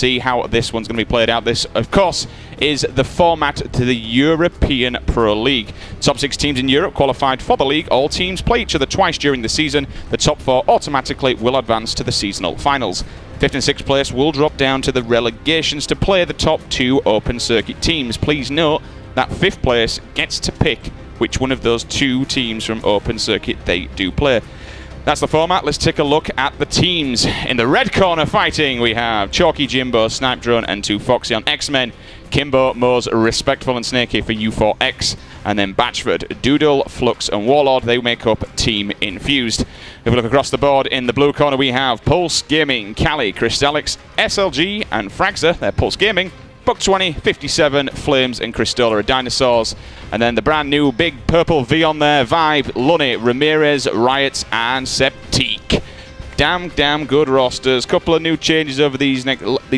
see how this one's going to be played out. This, of course, is the format to the European Pro League. Top 6 teams in Europe qualified for the league. All teams play each other twice during the season. The top 4 automatically will advance to the seasonal finals. 5th and 6th place will drop down to the relegations to play the top 2 open circuit teams. Please note that 5th place gets to pick which one of those 2 teams from open circuit they do play. That's the format. Let's take a look at the teams. In the red corner fighting, we have Chalky, Jimbo, Snipe Drone, and 2 Foxy on Xmen. Kimbo, Moz, Respectful, and Snaky for U4X. And then Batchford, Doodle, Flux, and Warlord. They make up Team Infused. If we look across the board, in the blue corner, we have Pulse Gaming, Cali, Crystalix, SLG, and Fragza. They're Pulse Gaming. Buck 20, 57, Flames, and Cristola are Dinosaurs. And then the brand new big purple V on there, Vibe, Lunny, Ramirez, Riots, and Septique. Damn good rosters. Couple of new changes over these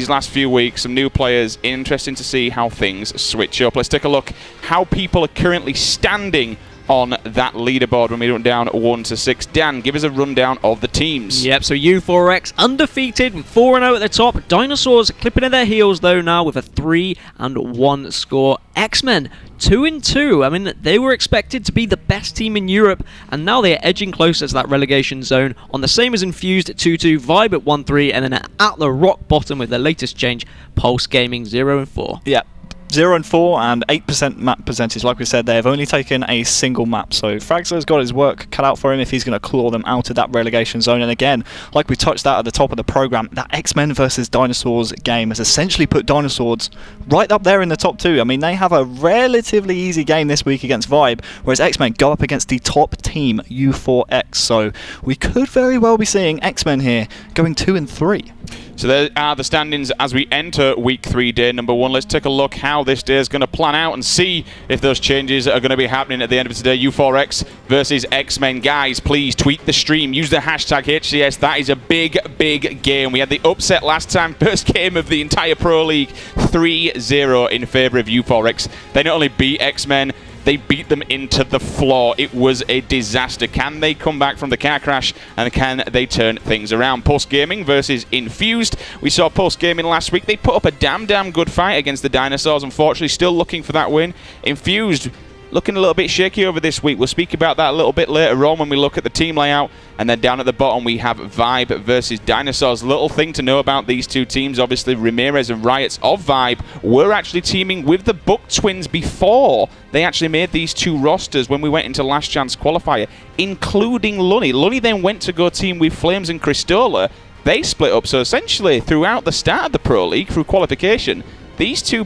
last few weeks. Some new players. Interesting to see how things switch up. Let's take a look how people are currently standing on that leaderboard when we run down 1 to 6. Dan, give us a rundown of the teams. Yep, so U4X undefeated, 4-0 at the top. Dinosaurs clipping at their heels though now with a 3-1 score. Xmen 2-2. I mean, they were expected to be the best team in Europe, and now they are edging closer to that relegation zone. On the same as Infused at 2-2, Vibe at 1-3, and then at the rock bottom with their latest change, Pulse Gaming 0-4. Yeah. 0-4 and 8% map percentage. Like we said, they have only taken a single map, so Fragza's got his work cut out for him if he's going to claw them out of that relegation zone. And again, like we touched out at the top of the program, that Xmen versus Dinosaurs game has essentially put Dinosaurs right up there in the top 2. I mean, they have a relatively easy game this week against Vibe, whereas Xmen go up against the top team, U4X. So we could very well be seeing Xmen here going 2-3. So there are the standings as we enter week 3, day number 1. Let's take a look how this day is going to plan out and see if those changes are going to be happening at the end of today. U4X versus Xmen. Guys, please tweet the stream. Use the hashtag HCS. That is a big game. We had the upset last time. First game of the entire Pro League. 3-0 in favour of U4X. They not only beat Xmen, they beat them into the floor. It was a disaster. Can they come back from the car crash, and can they turn things around? Pulse Gaming versus Infused. We saw Pulse Gaming last week. They put up a damn good fight against the Dinosaurs. Unfortunately, still looking for that win. Infused looking a little bit shaky over this week. We'll speak about that a little bit later on when we look at the team layout. And then down at the bottom, we have Vibe versus Dinosaurs. Little thing to know about these 2 teams. Obviously, Ramirez and Riots of Vibe were actually teaming with the Buck Twins before they actually made these 2 rosters when we went into Last Chance Qualifier, including Lunny. Lunny then went to go team with Flames and Cristola. They split up. So essentially, throughout the start of the Pro League, through qualification, these 3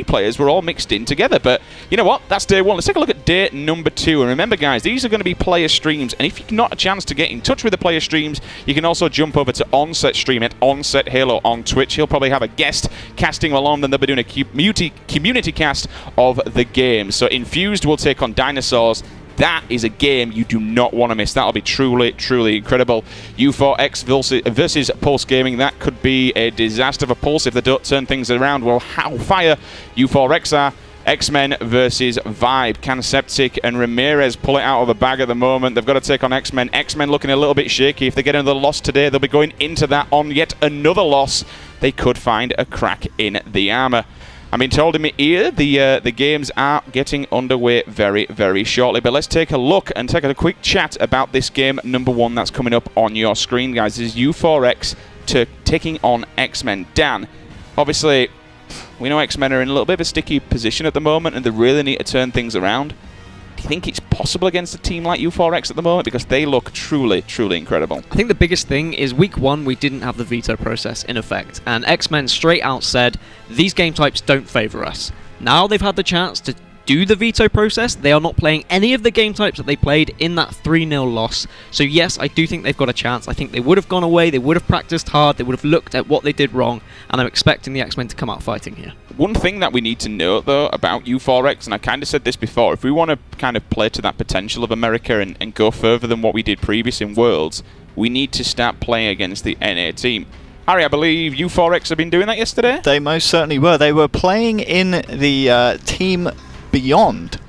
players were all mixed in together. But you know what? That's day 1. Let's take a look at day number 2. And remember, guys, these are going to be player streams. And if you've not a chance to get in touch with the player streams, you can also jump over to Onset Stream at Onset Halo on Twitch. He'll probably have a guest casting along, then they'll be doing a community cast of the game. So Infused will take on Dinosaurs. That is a game you do not want to miss. That'll be truly incredible. U4X versus Pulse Gaming. That could be a disaster for Pulse if they don't turn things around. Well, how fire U4X are. Xmen versus Vibe. Can Septic and Ramirez pull it out of the bag at the moment? They've got to take on Xmen. Xmen looking a little bit shaky. If they get another loss today, they'll be going into that on yet another loss. They could find a crack in the armor. I'm being told in my ear the games are getting underway very shortly. But let's take a look and take a quick chat about this game number 1 that's coming up on your screen, guys. This is U4X taking on Xmen. Dan, obviously, we know Xmen are in a little bit of a sticky position at the moment, and they really need to turn things around. Do you think it's possible against a team like U4X at the moment? Because they look truly incredible. I think the biggest thing is week 1 we didn't have the veto process in effect, and Xmen straight out said these game types don't favour us. Now they've had the chance to do the veto process. They are not playing any of the game types that they played in that 3-0 loss. So yes, I do think they've got a chance. I think they would have gone away, they would have practiced hard, they would have looked at what they did wrong, and I'm expecting the Xmen to come out fighting here. One thing that we need to note, though, about U4X, and I kind of said this before, if we want to kind of play to that potential of America and go further than what we did previous in Worlds, we need to start playing against the NA team. Harry, I believe U4X have been doing that yesterday? They most certainly were. They were playing in the Team Beyond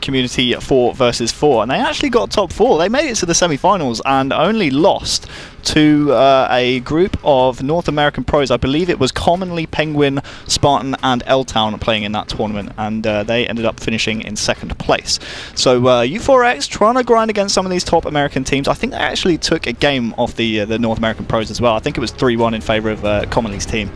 community 4 versus 4, and they actually got top 4. They made it to the semi-finals and only lost to a group of North American pros. I believe it was commonly Penguin, Spartan and L-Town playing in that tournament, and they ended up finishing in 2nd place. So U4X trying to grind against some of these top American teams. I think they actually took a game off the North American pros as well. I think it was 3-1 in favour of Commonly's team.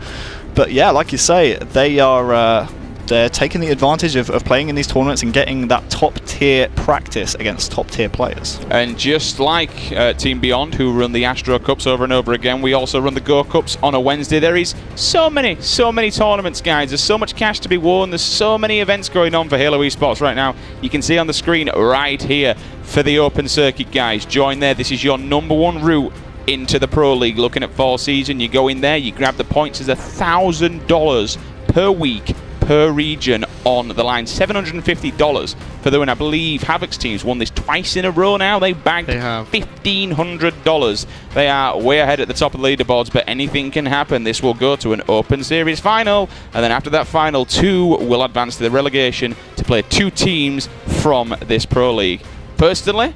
But yeah, like you say, they are they're taking the advantage of playing in these tournaments and getting that top-tier practice against top-tier players. And just like Team Beyond, who run the Astro Cups over and over again, we also run the Go Cups on a Wednesday. There is so many tournaments, guys. There's so much cash to be won. There's so many events going on for Halo Esports right now. You can see on the screen right here for the Open Circuit, guys. Join there. This is your #1 route into the Pro League. Looking at fall season, you go in there, you grab the points. There's $1,000 per week per region on the line. $750 for the win. I believe Havoc's team's won this twice in a row now. They bagged $1,500. They are way ahead at the top of the leaderboards, but anything can happen. This will go to an Open Series final, and then after that final, 2 will advance to the relegation to play 2 teams from this Pro League. Personally,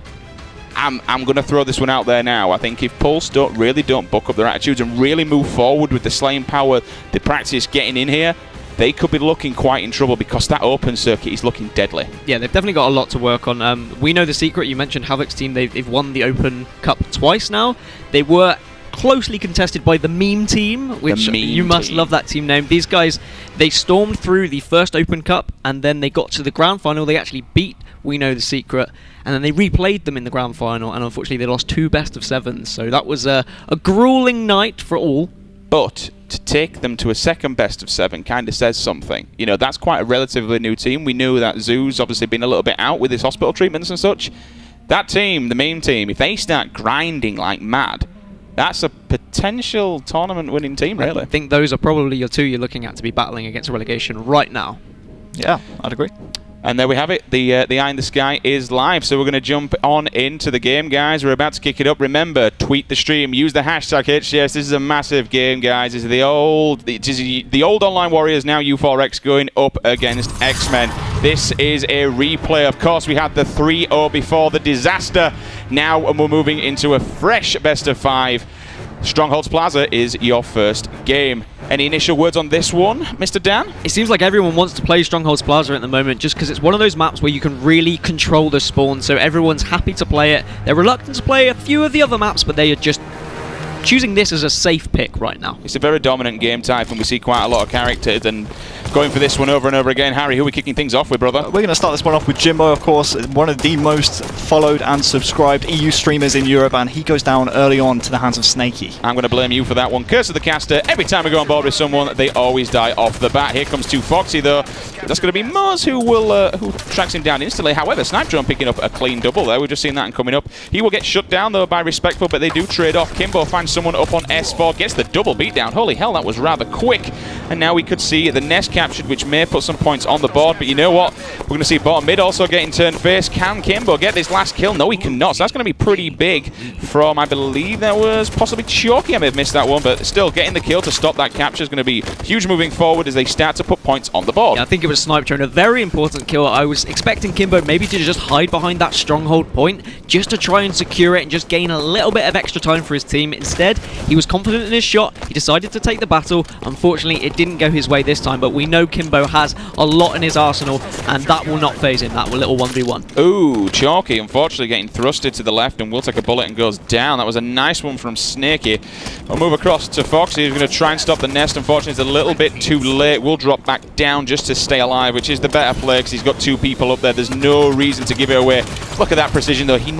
I'm going to throw this one out there now. I think if Pulse don't buck up their attitudes and really move forward with the slaying power, the practice getting in here, they could be looking quite in trouble, because that Open Circuit is looking deadly. Yeah, they've definitely got a lot to work on. We know the secret. You mentioned Havoc's team. They've won the Open Cup twice now. They were closely contested by the Meme Team, which you must love that team name. These guys, they stormed through the first Open Cup, and then they got to the grand final. They actually beat We Know the Secret, and then they replayed them in the grand final, and unfortunately they lost 2 best-of-7s. So that was a grueling night for all. But to take them to a 2nd best-of-7 kind of says something. You know, that's quite a relatively new team. We knew that Zoo's obviously been a little bit out with his hospital treatments and such. That team, the Meme Team, if they start grinding like mad, that's a potential tournament-winning team, really. I think those are probably your 2 you're looking at to be battling against relegation right now. Yeah, I'd agree. And there we have it. The Eye in the Sky is live. So we're going to jump on into the game, guys. We're about to kick it up. Remember, tweet the stream. Use the hashtag HCS. This is a massive game, guys. This is the old Online Warriors, now U4X, going up against Xmen. This is a replay. Of course, we had the 3-0 before the disaster. Now we're moving into a fresh best-of-5. Strongholds Plaza is your first game. Any initial words on this one, Mr. Dan? It seems like everyone wants to play Strongholds Plaza at the moment, just because it's one of those maps where you can really control the spawn, so everyone's happy to play it. They're reluctant to play a few of the other maps, but they are just choosing this as a safe pick right now. It's a very dominant game type, and we see quite a lot of characters, and going for this one over and over again. Harry, who are we kicking things off with, brother? We're going to start this one off with Jimbo, of course, one of the most followed and subscribed EU streamers in Europe, and he goes down early on to the hands of Snakey. I'm going to blame you for that one. Curse of the Caster. Every time we go on board with someone, they always die off the bat. Here comes 2Foxy, though. That's going to be Moz who tracks him down instantly. However, Snipe Drone picking up a clean double there. We've just seen that and coming up. He will get shut down, though, by Respectful, but they do trade off. Kimbo finds someone up on S4, gets the double beatdown. Holy hell, that was rather quick. And now we could see the nest captured, which may put some points on the board, but you know what? We're going to see bottom mid also getting turned face. Can Kimbo get this last kill? No, he cannot. So that's going to be pretty big from, I believe there was possibly Chalky. I may have missed that one, but still getting the kill to stop that capture is going to be huge moving forward as they start to put points on the board. Yeah, I think it was Snipe Drone, a very important kill. I was expecting Kimbo maybe to just hide behind that stronghold point just to try and secure it and just gain a little bit of extra time for his team. Instead, he was confident in his shot. He decided to take the battle. Unfortunately, it didn't go his way this time, but we know Kimbo has a lot in his arsenal, and that will not phase him. That will little 1v1. Ooh, Chalky unfortunately getting thrusted to the left and will take a bullet and goes down. That was a nice one from Snakey. We'll move across to Foxy, who's going to try and stop the nest. Unfortunately, it's a little bit too late. We'll drop back down just to stay alive, which is the better play because he's got 2 people up there. There's no reason to give it away. Look at that precision, though. He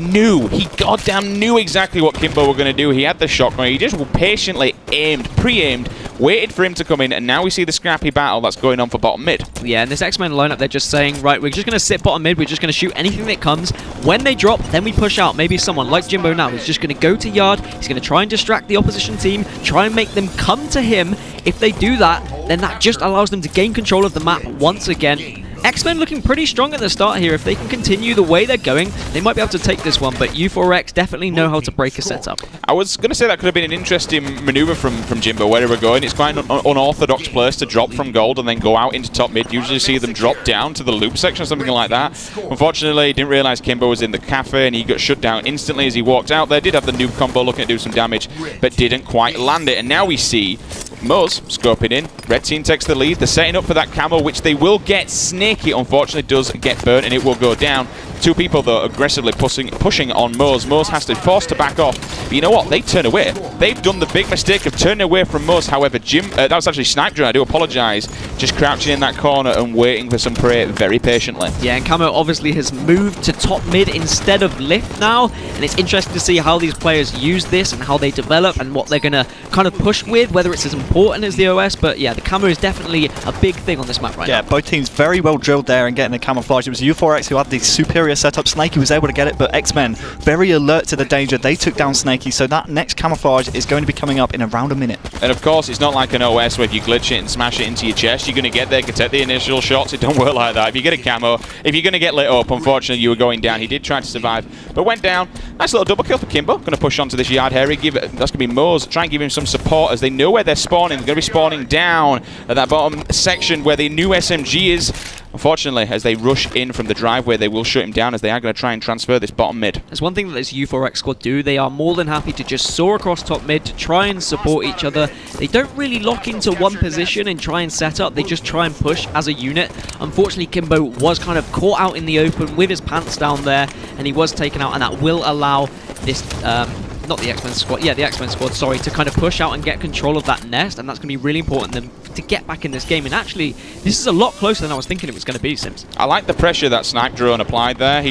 goddamn knew exactly what Kimbo were going to do. He had the shotgun. He just patiently aimed, pre-aimed, waited for him to come in, and now we see the scrappy battle that's going on for bottom mid. Yeah, and this Xmen lineup, they're just saying, right, we're just going to sit bottom mid, we're just going to shoot anything that comes. When they drop, then we push out. Maybe someone like Jimbo now, he's just going to go to yard, he's going to try and distract the opposition team, try and make them come to him. If they do that, then that just allows them to gain control of the map once again. Xmen looking pretty strong at the start here. If they can continue the way they're going, they might be able to take this one, but U4X definitely know how to break a setup. I was going to say that could have been an interesting maneuver from Jimbo, where they were going. It's quite an unorthodox place to drop from gold and then go out into top mid. Usually see them drop down to the loop section or something like that. Unfortunately, didn't realise Kimbo was in the cafe and he got shut down instantly as he walked out there. Did have the noob combo looking to do some damage, but didn't quite land it. And now we see Moz scoping in. Red team takes the lead. They're setting up for that camo, which they will get. Snaky, unfortunately, does get burnt and it will go down. Two people, though, aggressively pushing on Moz. Moz has to be forced to back off. But you know what? They turn away. They've done the big mistake of turning away from Moz. However, that was actually Snipe Drone. I do apologise. Just crouching in that corner and waiting for some prey very patiently. Yeah, and Camo obviously has moved to top mid instead of lift now. And it's interesting to see how these players use this and how they develop and what they're going to kind of push with, whether it's as important as the OS. But yeah, the Camo is definitely a big thing on this map right now. Yeah, both teams very well drilled there and getting the camouflage. It was U4X who had the superior setup. Snaky was able to get it, but Xmen very alert to the danger. They took down Snaky, so that next camouflage is going to be coming up in around a minute. And of course, it's not like an OS where if you glitch it and smash it into your chest, you're going to get there, can take the initial shots. It don't work like that. If you get a camo, if you're going to get lit up, unfortunately, you were going down. He did try to survive, but went down. Nice little double kill for Kimbo. Going to push onto this yard area. That's going to be Moz. Try and give him some support as they know where they're spawning. They're going to be spawning down at that bottom section where the new SMG is. Unfortunately, as they rush in from the driveway, they will shut him down as they are going to try and transfer this bottom mid. There's one thing that this U4X squad do. They are more than happy to just soar across top mid to try and support each other. They don't really lock into one position and try and set up. They just try and push as a unit. Unfortunately, Kimbo was kind of caught out in the open with his pants down there, and he was taken out, and that will allow this... not the Xmen squad, yeah, the Xmen squad, sorry, to kind of push out and get control of that nest, and that's going to be really important them to get back in this game. And actually, this is a lot closer than I was thinking it was going to be, Sims. I like the pressure that Snipe Drone applied there.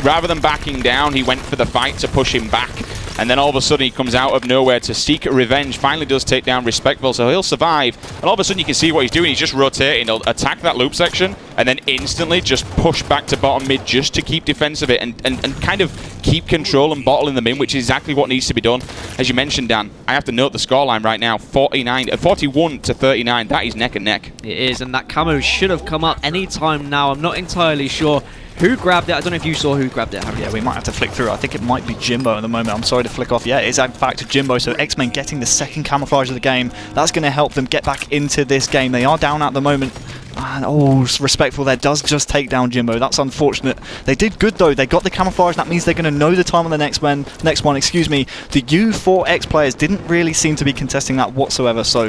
Rather than backing down, he went for the fight to push him back. And then all of a sudden he comes out of nowhere to seek revenge. Finally does take down Respectful, so he'll survive. And all of a sudden you can see what he's doing. He's just rotating. He'll attack that loop section and then instantly just push back to bottom mid just to keep defense of it and kind of keep control and bottle in them in, which is exactly what needs to be done. As you mentioned, Dan, I have to note the scoreline right now, 41 to 39. That is neck and neck. It is, and that camo should have come up any time now. I'm not entirely sure who grabbed it. I don't know if you saw who grabbed it, Harry. Yeah, we might have to flick through. I think it might be Jimbo at the moment. I'm sorry to flick off. Yeah, it is in fact Jimbo. So Xmen getting the second camouflage of the game. That's going to help them get back into this game. They are down at the moment. And, oh, Respectful there does just take down Jimbo. That's unfortunate. They did good though. They got the camouflage. That means they're going to know the time on the next one. Excuse me. The U4X players didn't really seem to be contesting that whatsoever. So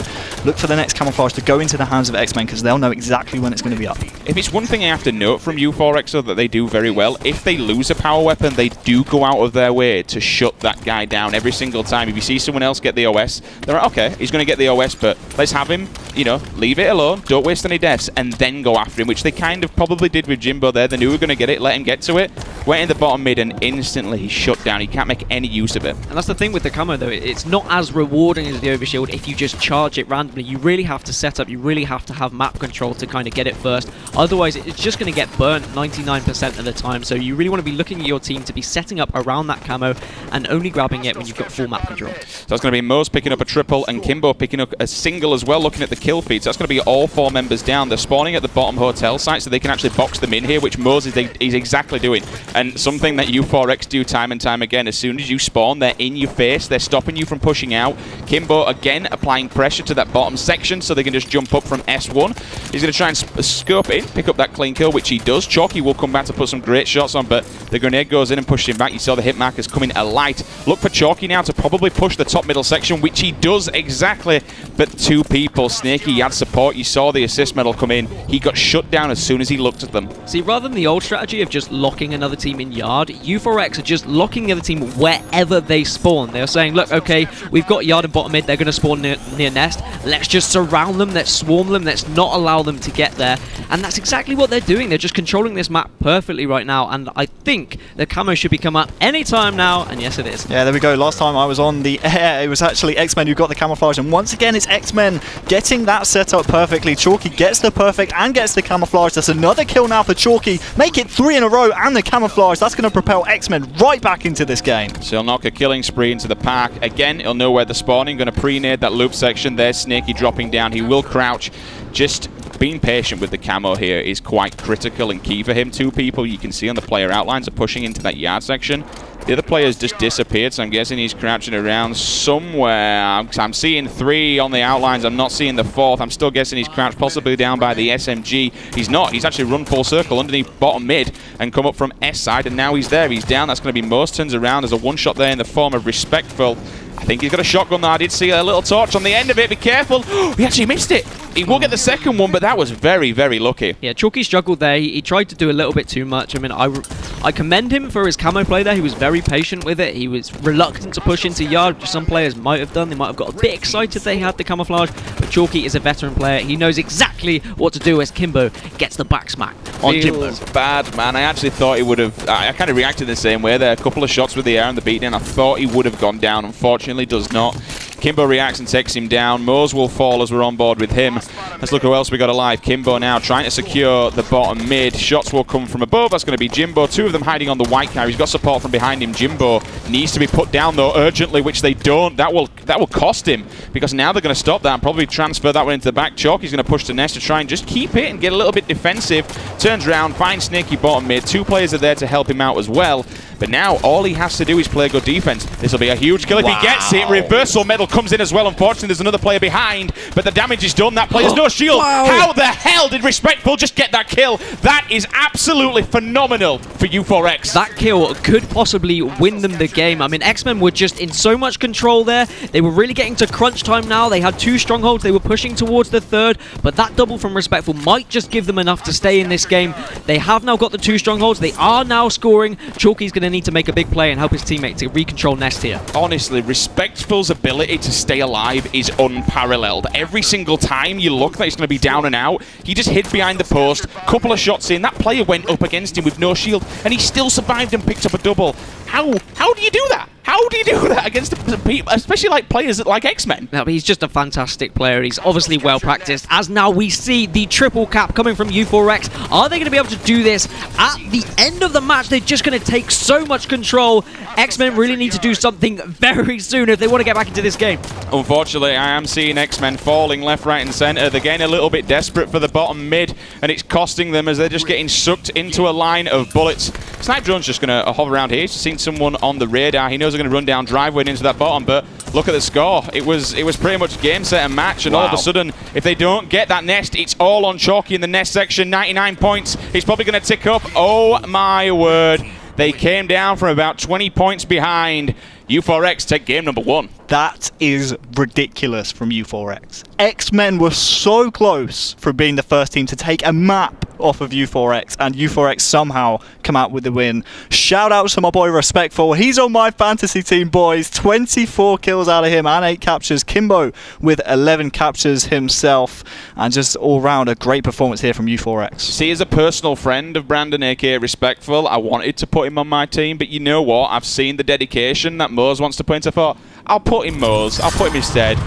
look for the next camouflage to go into the hands of Xmen because they'll know exactly when it's going to be up. If it's one thing I have to note from U4X though that they do very well, if they lose a power weapon, they do go out of their way to shut that guy down every single time. If you see someone else get the OS, they're like, okay, he's going to get the OS, but let's have him, you know, leave it alone. Don't waste any deaths. And then go after him, which they kind of probably did with Jimbo there. They knew we were going to get it, let him get to it, went in the bottom mid, and instantly he's shut down. He can't make any use of it. And that's the thing with the camo though, it's not as rewarding as the overshield if you just charge it randomly. You really have to set up, you really have to have map control to kind of get it first. Otherwise, it's just going to get burnt 99% of the time. So you really want to be looking at your team to be setting up around that camo and only grabbing it when you've got full map control. So that's going to be Moz picking up a triple and Kimbo picking up a single as well, looking at the kill feed. So that's going to be all four members down. They're spawning at the bottom hotel site so they can actually box them in here, which Moz is exactly doing. And something that U4X do time and time again, as soon as you spawn, they're in your face, they're stopping you from pushing out. Kimbo, again, applying pressure to that bottom section so they can just jump up from S1. He's going to try and scope in, pick up that clean kill, which he does. Chalky will come back to put some great shots on, but the grenade goes in and pushes him back. You saw the hit markers coming alight. Look for Chalky now to probably push the top middle section, which he does exactly, but two people. Snaky had support. You saw the assist medal come in. He got shut down as soon as he looked at them. See, rather than the old strategy of just locking another team in yard, U4X are just locking the other team wherever they spawn. They're saying, look, okay, we've got yard and bottom mid, they're going to spawn near nest. Let's just surround them, let's swarm them, let's not allow them to get there. And that's exactly what they're doing. They're just controlling this map perfectly right now, and I think the camo should be come up anytime now, and yes, it is. Yeah, there we go. Last time I was on the air, it was actually Xmen who got the camouflage, and once again, it's Xmen getting that set up perfectly. Chalky gets the perfect and gets the camouflage. That's another kill now for Chalky. Make it 3 in a row, and the camouflage. That's going to propel Xmen right back into this game. So he'll knock a killing spree into the park. Again, he'll know where they're spawning. Going to pre-nade that loop section. There's Snaky dropping down. He will crouch. Just being patient with the camo here is quite critical and key for him. Two people you can see on the player outlines are pushing into that yard section. The other player's just disappeared, so I'm guessing he's crouching around somewhere. I'm seeing 3 on the outlines. I'm not seeing the 4th. I'm still guessing he's crouched possibly down by the SMG. He's not. He's actually run full circle underneath bottom mid and come up from S side, and now he's there. He's down. That's going to be most. Turns around. There's a one-shot there in the form of Respectful. I think he's got a shotgun there. I did see a little torch on the end of it. Be careful. He actually missed it. He will get the second one, but that was very, very lucky. Yeah, Chalky struggled there. He tried to do a little bit too much. I mean, I commend him for his camo play there. He was very patient with it. He was reluctant to push into yard, which some players might have done. They might have got a bit excited they had the camouflage, but Chalky is a veteran player. He knows exactly what to do as Kimbo gets the back smack on Jimbo. Feels bad, man. I actually thought he would have... I kind of reacted the same way there. A couple of shots with the air and the beatdown. I thought he would have gone down. Unfortunately, does not. Kimbo reacts and takes him down. Mose will fall as we're on board with him. Let's look who else we got alive. Kimbo now trying to secure the bottom mid. Shots will come from above. That's going to be Jimbo. 2 of them hiding on the white car. He's got support from behind him. Jimbo needs to be put down though urgently, which they don't. That will cost him, because now they're going to stop that and probably transfer that one into the back. Chalky's going to push the nest to try and just keep it and get a little bit defensive. Turns around, finds Snaky bottom mid. 2 players are there to help him out as well. But now all he has to do is play good defense. This will be a huge kill if he gets it. Reversal medal comes in as well. Unfortunately, there's another player behind, but the damage is done. That player's no shield. Wow. How the hell did Respectful just get that kill? That is absolutely phenomenal for U4X. That kill could possibly win them the game. I mean, Xmen were just in so much control there. They were really getting to crunch time now. They had 2 strongholds. They were pushing towards the 3rd, but that double from Respectful might just give them enough to stay in this game. They have now got the 2 strongholds. They are now scoring. Chalky's going to need to make a big play and help his teammate to recontrol Nest here. Honestly, Respectful's ability to stay alive is unparalleled. Every single time you look that he's going to be down and out, he just hid behind the post, couple of shots in, that player went up against him with no shield, and he still survived and picked up a double. How do you do that? How do you do that against people, especially like players like Xmen? No, he's just a fantastic player. He's obviously well practiced. As now we see the triple cap coming from U4X. Are they going to be able to do this at the end of the match? They're just going to take so much control. Xmen really need to do something very soon if they want to get back into this game. Unfortunately, I am seeing Xmen falling left, right, and center. They're getting a little bit desperate for the bottom mid, and it's costing them as they're just getting sucked into a line of bullets. Snipe Drone's just going to hover around here. He's seen someone on the radar. He knows they're going to run down driveway into that bottom, but look at the score. It was pretty much game, set, and match, and all of a sudden, if they don't get that nest, it's all on Chalky in the nest section. 99 points. He's probably going to tick up. Oh my word. They came down from about 20 points behind. U4X take game number 1. That is ridiculous from U4X. Xmen were so close from being the first team to take a map off of U4X, and U4X somehow come out with the win. Shout out to my boy Respectful. He's on my fantasy team, boys. 24 kills out of him and 8 captures. Kimbo with 11 captures himself, and just all round a great performance here from U4X. See, as a personal friend of Brandon, aka Respectful, I wanted to put him on my team, but you know what? I've seen the dedication that Mose wants to put into. Thought, I'll put him Mose. I'll put him instead.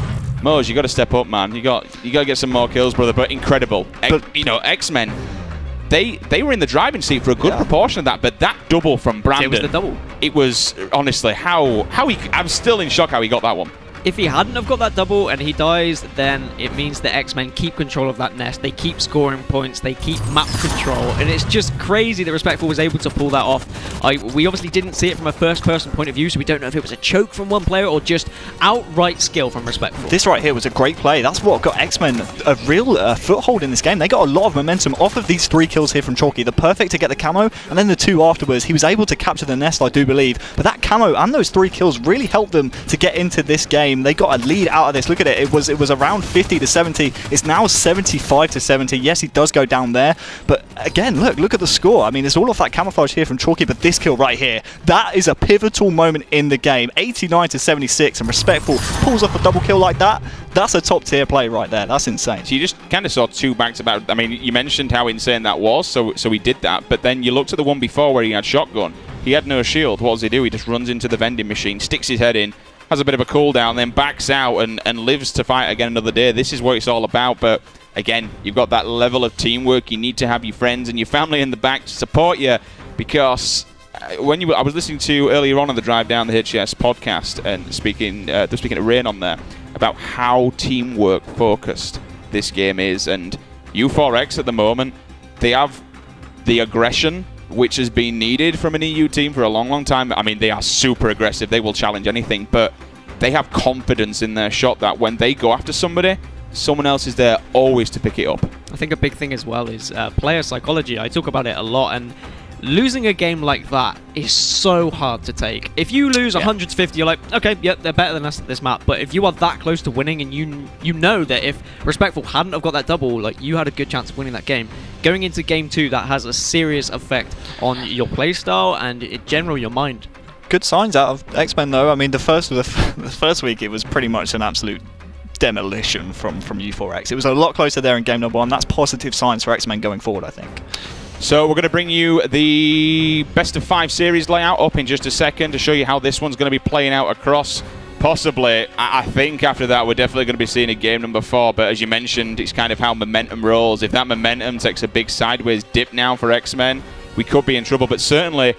Mose, you got to step up, man. You got to get some more kills, brother. But incredible. You know, Xmen. They were in the driving seat for a good proportion of that, but that double from Brandon. It was the double. It was honestly how he. I'm still in shock how he got that one. If he hadn't have got that double and he dies, then it means the Xmen keep control of that nest. They keep scoring points. They keep map control. And it's just crazy that Respectful was able to pull that off. We obviously didn't see it from a first-person point of view, so we don't know if it was a choke from one player or just outright skill from Respectful. This right here was a great play. That's what got Xmen a real foothold in this game. They got a lot of momentum off of these 3 kills here from Chalky. The perfect to get the camo, and then the 2 afterwards. He was able to capture the nest, I do believe. But that camo and those 3 kills really helped them to get into this game. They got a lead out of this. Look at it. It was around 50 to 70. It's now 75 to 70. Yes, he does go down there, but again, look at the score. I mean, it's all off that camouflage here from Chalky, but this kill right here, that is a pivotal moment in the game. 89 to 76, and Respectful pulls off a double kill like that. That's a top tier play right there. That's insane. So you just kind of saw 2 back-to-back. I mean, you mentioned how insane that was, so he did that, but then you looked at the one before where he had shotgun. He had no shield. What does he do? He just runs into the vending machine, sticks his head in, has a bit of a cooldown, then backs out and lives to fight again another day. This is what it's all about, but again, you've got that level of teamwork. You need to have your friends and your family in the back to support you, because I was listening to earlier on the drive down the HCS podcast and speaking to Rain on there about how teamwork focused this game is, and U4X at the moment, they have the aggression which has been needed from an EU team for a long, long time. I mean, they are super aggressive. They will challenge anything, but they have confidence in their shot that when they go after somebody, someone else is there always to pick it up. I think a big thing as well is player psychology. I talk about it a lot, and losing a game like that is so hard to take. If you lose 100 to 50, you're like, okay, yeah, they're better than us at this map. But if you are that close to winning, and you know that if Respectful hadn't have got that double, like, you had a good chance of winning that game. Going into game 2, that has a serious effect on your playstyle and in general your mind. Good signs out of Xmen though. I mean, the first week it was pretty much an absolute demolition from U4X. It was a lot closer there in game number 1. That's positive signs for Xmen going forward, I think. So we're going to bring you the best of 5 series layout up in just a second to show you how this one's going to be playing out across. Possibly, I think after that we're definitely going to be seeing a game number 4, but as you mentioned, it's kind of how momentum rolls. If that momentum takes a big sideways dip now for Xmen, we could be in trouble, but certainly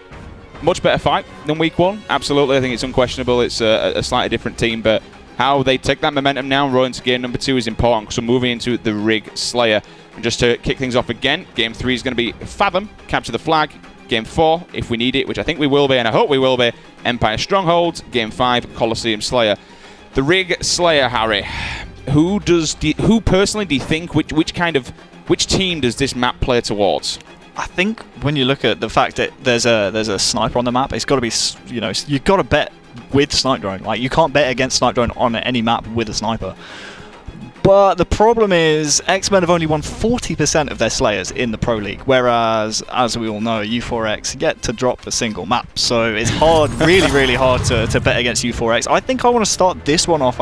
much better fight than week 1. Absolutely, I think it's unquestionable. It's a slightly different team, but how they take that momentum now and roll into game number 2 is important, because we're moving into the Rig Slayer. And just to kick things off again, game 3 is going to be Fathom, capture the flag. Game 4, if we need it, which I think we will be, and I hope we will be, Empire Strongholds. Game 5, Colosseum Slayer. The Rig Slayer, Harry. Who personally do you think, which team does this map play towards? I think when you look at the fact that there's a sniper on the map, it's got to be, you know, you've got to bet with Snipe Drone. Like, you can't bet against Snipe Drone on any map with a sniper. But the problem is, Xmen have only won 40% of their Slayers in the Pro League, whereas, as we all know, U4X yet to drop a single map. So it's hard, really, really hard to bet against U4X. I think I want to start this one off,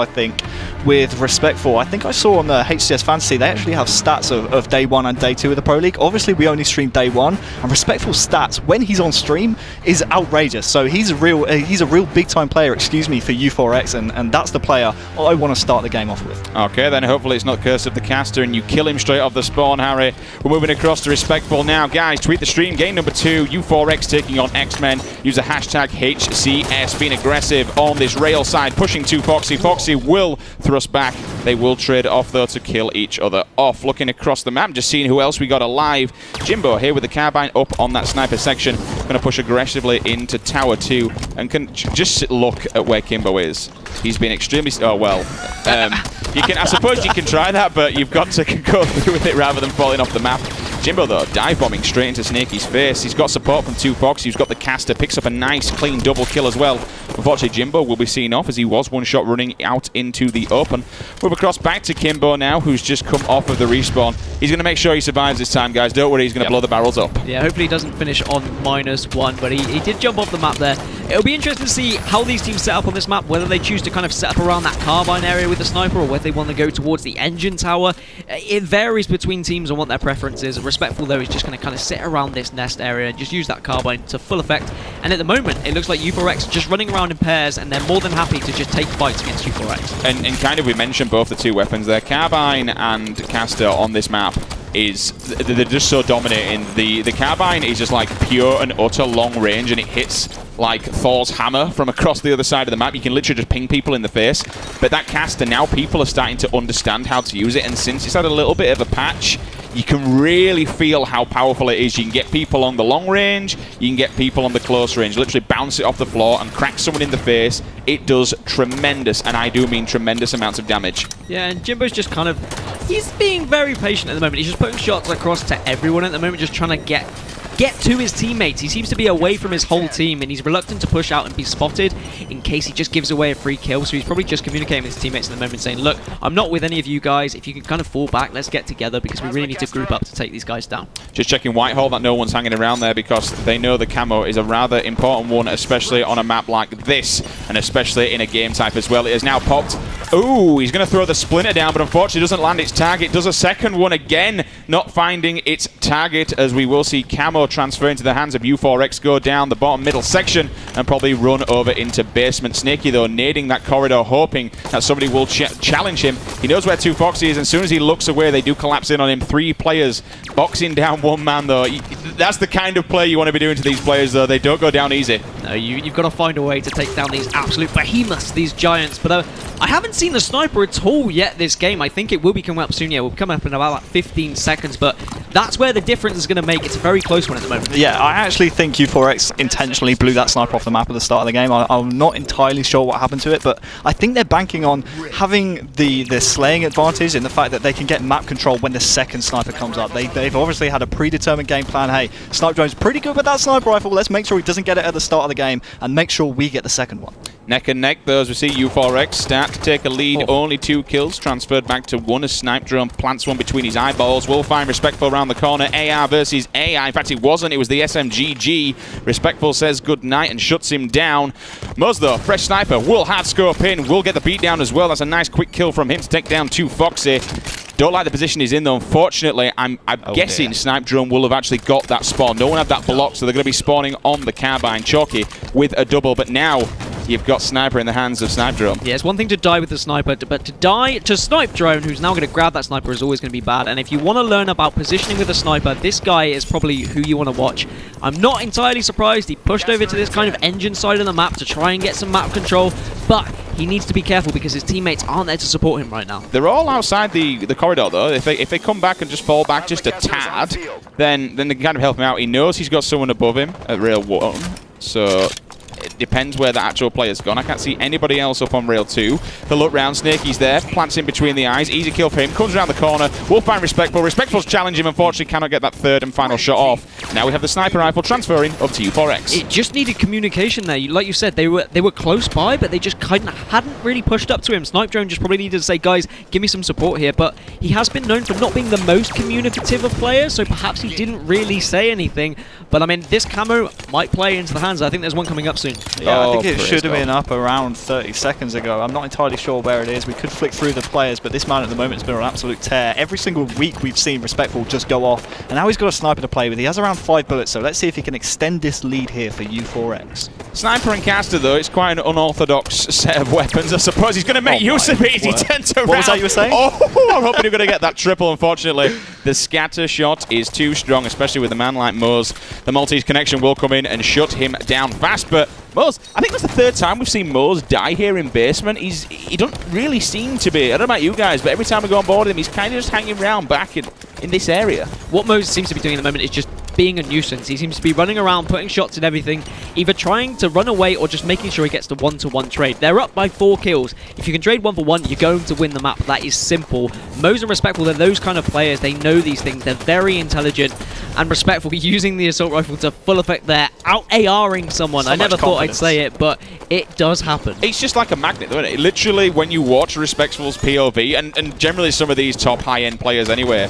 with Respectful. I think I saw on the HCS Fantasy, they actually have stats of day 1 and day 2 of the Pro League. Obviously, we only stream day 1, and Respectful's stats, when he's on stream, is outrageous. So he's a real big-time player, for U4X, and that's the player I want to start the game off with. Okay, then hopefully it's not Curse of the Caster and you kill him straight off the spawn, Harry. We're moving across to Respectful now. Guys, tweet the stream. Game number 2, U4X taking on Xmen. Use the hashtag HCS, being aggressive on this rail side, pushing to Foxy. Foxy will thrust back. They will trade off, though, to kill each other off. Looking across the map, just seeing who else we got alive. Jimbo here with the carbine up on that sniper section. Going to push aggressively into Tower 2. And can just look at where Kimbo is. He's been extremely... Oh, well. I suppose you can try that, but you've got to go through with it rather than falling off the map. Jimbo, though, dive bombing straight into Snaky's face. He's got support from 2Fox. He's got the caster, picks up a nice, clean double kill as well. Unfortunately, Jimbo will be seen off as he was one shot running out into the open. Move across back to Kimbo now, who's just come off of the respawn. He's going to make sure he survives this time, guys. Don't worry, he's going to blow the barrels up. Yeah, hopefully he doesn't finish on -1, but he did jump off the map there. It'll be interesting to see how these teams set up on this map, whether they choose to kind of set up around that carbine area with the sniper, or whether they want to go towards the engine tower. It varies between teams on what their preference is. Respectful, though, is just going to kind of sit around this nest area and just use that carbine to full effect. And at the moment, it looks like U4X just running around in pairs, and they're more than happy to just take fights against U4X. And kind of, we mentioned both the 2 weapons there. Carbine and caster on this map they're just so dominating. The carbine is just like pure and utter long range, and it hits like Thor's hammer from across the other side of the map. You can literally just ping people in the face. But that caster, now people are starting to understand how to use it, and since it's had a little bit of a patch, you can really feel how powerful it is. You can get people on the long range, you can get people on the close range, literally bounce it off the floor and crack someone in the face. It does tremendous, and I do mean tremendous amounts of damage. Yeah, and Jimbo's just kind of, he's being very patient at the moment. He's just putting shots across to everyone at the moment, just trying to get to his teammates. He seems to be away from his whole team, and he's reluctant to push out and be spotted in case he just gives away a free kill. So he's probably just communicating with his teammates at the moment, saying, look, I'm not with any of you guys. If you can kind of fall back, let's get together, because we really need to group up to take these guys down. Just checking Whitehall that no one's hanging around there, because they know the camo is a rather important one, especially on a map like this, and especially in a game type as well. It has now popped. Ooh, he's going to throw the splinter down, but unfortunately doesn't land its target. Does a second one again, not finding its target, as we will see camo transfer into the hands of U4X, go down the bottom middle section and probably run over into basement. Snaky, though, nading that corridor, hoping that somebody will challenge him. He knows where 2Foxy is, and as soon as he looks away, they do collapse in on him. 3 players boxing down 1 man, though. That's the kind of play you want to be doing to these players, though. They don't go down easy. No, you've got to find a way to take down these absolute behemoths, these giants. But I haven't seen the sniper at all yet this game. I think it will be coming up soon. Yeah, we'll come up in about like 15 seconds, but that's where the difference is going to make. It's a very close one at the moment. Yeah, I actually think U4X intentionally blew that sniper off the map at the start of the game. I'm not entirely sure what happened to it, but I think they're banking on having the slaying advantage in the fact that they can get map control when the second sniper comes up. They've obviously had a predetermined game plan. Hey, Snipe Drone's pretty good with that sniper rifle. Let's make sure he doesn't get it at the start of the game and make sure we get the second one. Neck and neck, though, as we see U4X start to take a lead. Only 2 kills, transferred back to 1 as Snipe Drone plants one between his eyeballs. Will find Respectful around the corner. AR versus AI. In fact, it wasn't. It was the SMGG. Respectful says good night and shuts him down. Muzz, though, fresh sniper, will hard scope in, will get the beat down as well. That's a nice quick kill from him to take down 2 Foxy. Don't like the position he's in, though. Unfortunately, I'm guessing Snipe Drone will have actually got that spawn. No one had that block, so they're going to be spawning on the carbine. Chalky with a double, but now you've got Sniper in the hands of Snipe Drone. Yeah, it's one thing to die with the sniper, but to die to Snipe Drone, who's now going to grab that sniper, is always going to be bad. And if you want to learn about positioning with a sniper, this guy is probably who you want to watch. I'm not entirely surprised he pushed over to this kind of engine side of the map to try and get some map control, but he needs to be careful because his teammates aren't there to support him right now. They're all outside the corridor, though. If they come back and just fall back just a tad, then they can kind of help him out. He knows he's got someone above him at rail 1, so it depends where the actual player's gone. I can't see anybody else up on rail 2. The look round, Snakey's there, plants in between the eyes. Easy kill for him, comes around the corner. Will find Respectful. Respectful's challenge him, unfortunately cannot get that third and final shot off. Now we have the sniper rifle transferring up to U4X. It just needed communication there. Like you said, they were close by, but they just kind of hadn't really pushed up to him. Snipe Drone just probably needed to say, guys, give me some support here. But he has been known for not being the most communicative of players, so perhaps he didn't really say anything. But I mean, this camo might play into the hands. I think there's one coming up soon. Yeah, I think it should have been up around 30 seconds ago. I'm not entirely sure where it is. We could flick through the players, but this man at the moment has been on an absolute tear. Every single week we've seen Respectful just go off, and now he's got a sniper to play with. He has around 5 bullets, so let's see if he can extend this lead here for U4X. Sniper and caster, though, it's quite an unorthodox set of weapons. I suppose he's going to make use of it as he turns around. What was that you were saying? Oh, I'm hoping you're going to get that triple. Unfortunately, the scatter shot is too strong, especially with a man like Muzz. The Maltese connection will come in and shut him down fast, but Muzz, I think that's the 3rd time we've seen Muzz die here in basement. He doesn't really seem to be, I don't know about you guys, but every time we go on board with him, he's kind of just hanging around back in this area. What Muzz seems to be doing at the moment is just being a nuisance. He seems to be running around, putting shots and everything, either trying to run away or just making sure he gets the 1-to-1 trade. They're up by 4 kills. If you can trade 1 for 1, you're going to win the map. That is simple. Muzz and Respectful, they're those kind of players. They know these things. They're very intelligent. And Respectful using the assault rifle to full effect there, out-ARing someone. I never thought I'd say it, but it does happen. It's just like a magnet, isn't it? Literally, when you watch Respectful's POV, and generally some of these top high-end players anyway,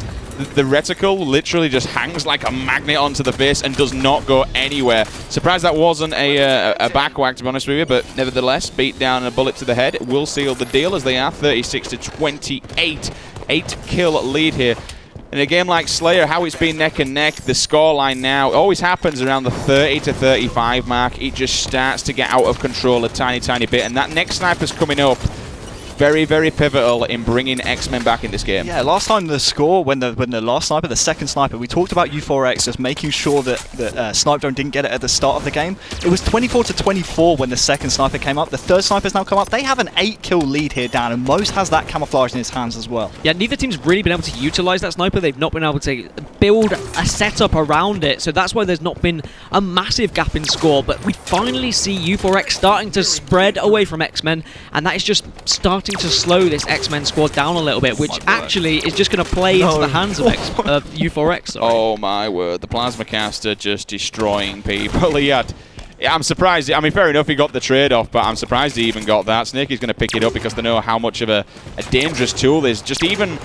the reticle literally just hangs like a magnet onto the face and does not go anywhere. Surprised that wasn't a back whack, to be honest with you, but nevertheless, beat down and a bullet to the head will seal the deal as they are 36-28. 8-kill lead here. In a game like Slayer, how it's been neck and neck, the scoreline now always happens around the 30-35 mark. It just starts to get out of control a tiny bit, and that next sniper's coming up. Very, very pivotal in bringing Xmen back in this game. Yeah, last time the score, when the last sniper, the second sniper, we talked about U4X just making sure that Snipe Drone didn't get it at the start of the game. It was 24-24 when the second sniper came up. The third sniper's now come up. They have an 8-kill lead here, Dan, and Mose has that camouflage in his hands as well. Yeah, neither team's really been able to utilize that sniper. They've not been able to build a setup around it, so that's why there's not been a massive gap in score. But we finally see U4X starting to spread away from Xmen, and that is just starting to slow this Xmen squad down a little bit, which actually is just going to play into the hands of U4X. Sorry. Oh my word, the plasma caster just destroying people. He had... I'm surprised. I mean, fair enough, he got the trade-off, but I'm surprised he even got that. Snakey's going to pick it up because they know how much of a dangerous tool this is. Just even,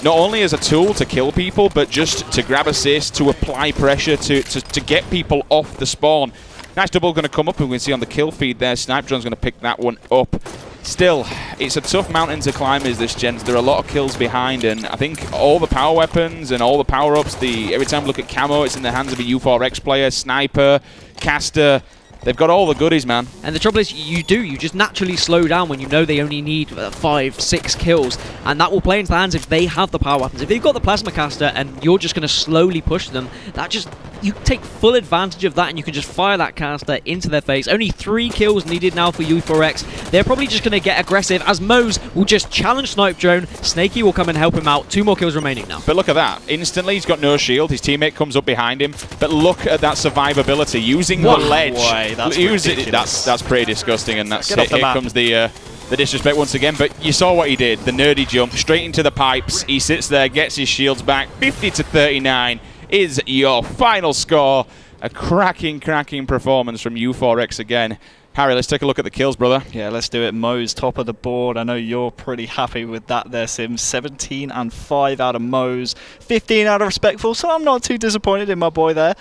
not only as a tool to kill people, but just to grab assist, to apply pressure, to get people off the spawn. Nice double going to come up, and we can see on the kill feed there, Snipe Drone's going to pick that one up. Still, it's a tough mountain to climb as this, gents. There are a lot of kills behind, and I think all the power weapons and all the power-ups, every time we look at camo, it's in the hands of a U4X player, sniper, caster. They've got all the goodies, man. And the trouble is, you just naturally slow down when you know they only need 5-6 kills, and that will play into the hands if they have the power weapons. If they've got the plasma caster and you're just going to slowly push them, that just you take full advantage of that and you can just fire that caster into their face. Only 3 kills needed now for U4X. They're probably just going to get aggressive as Mose will just challenge Snipe Drone. Snakey will come and help him out. 2 more kills remaining now. But look at that. Instantly, he's got no shield. His teammate comes up behind him. But look at that survivability. Using the ledge. That's pretty disgusting. And that's here comes the disrespect once again. But you saw what he did. The nerdy jump straight into the pipes. He sits there, gets his shields back. 50-39 is your final score. A cracking performance from U4X again. Harry, let's take a look at the kills, brother. Yeah, let's do it. Mose, top of the board. I know you're pretty happy with that there, Sim. 17 and 5 out of Mose. 15 out of Respectful, so I'm not too disappointed in my boy there.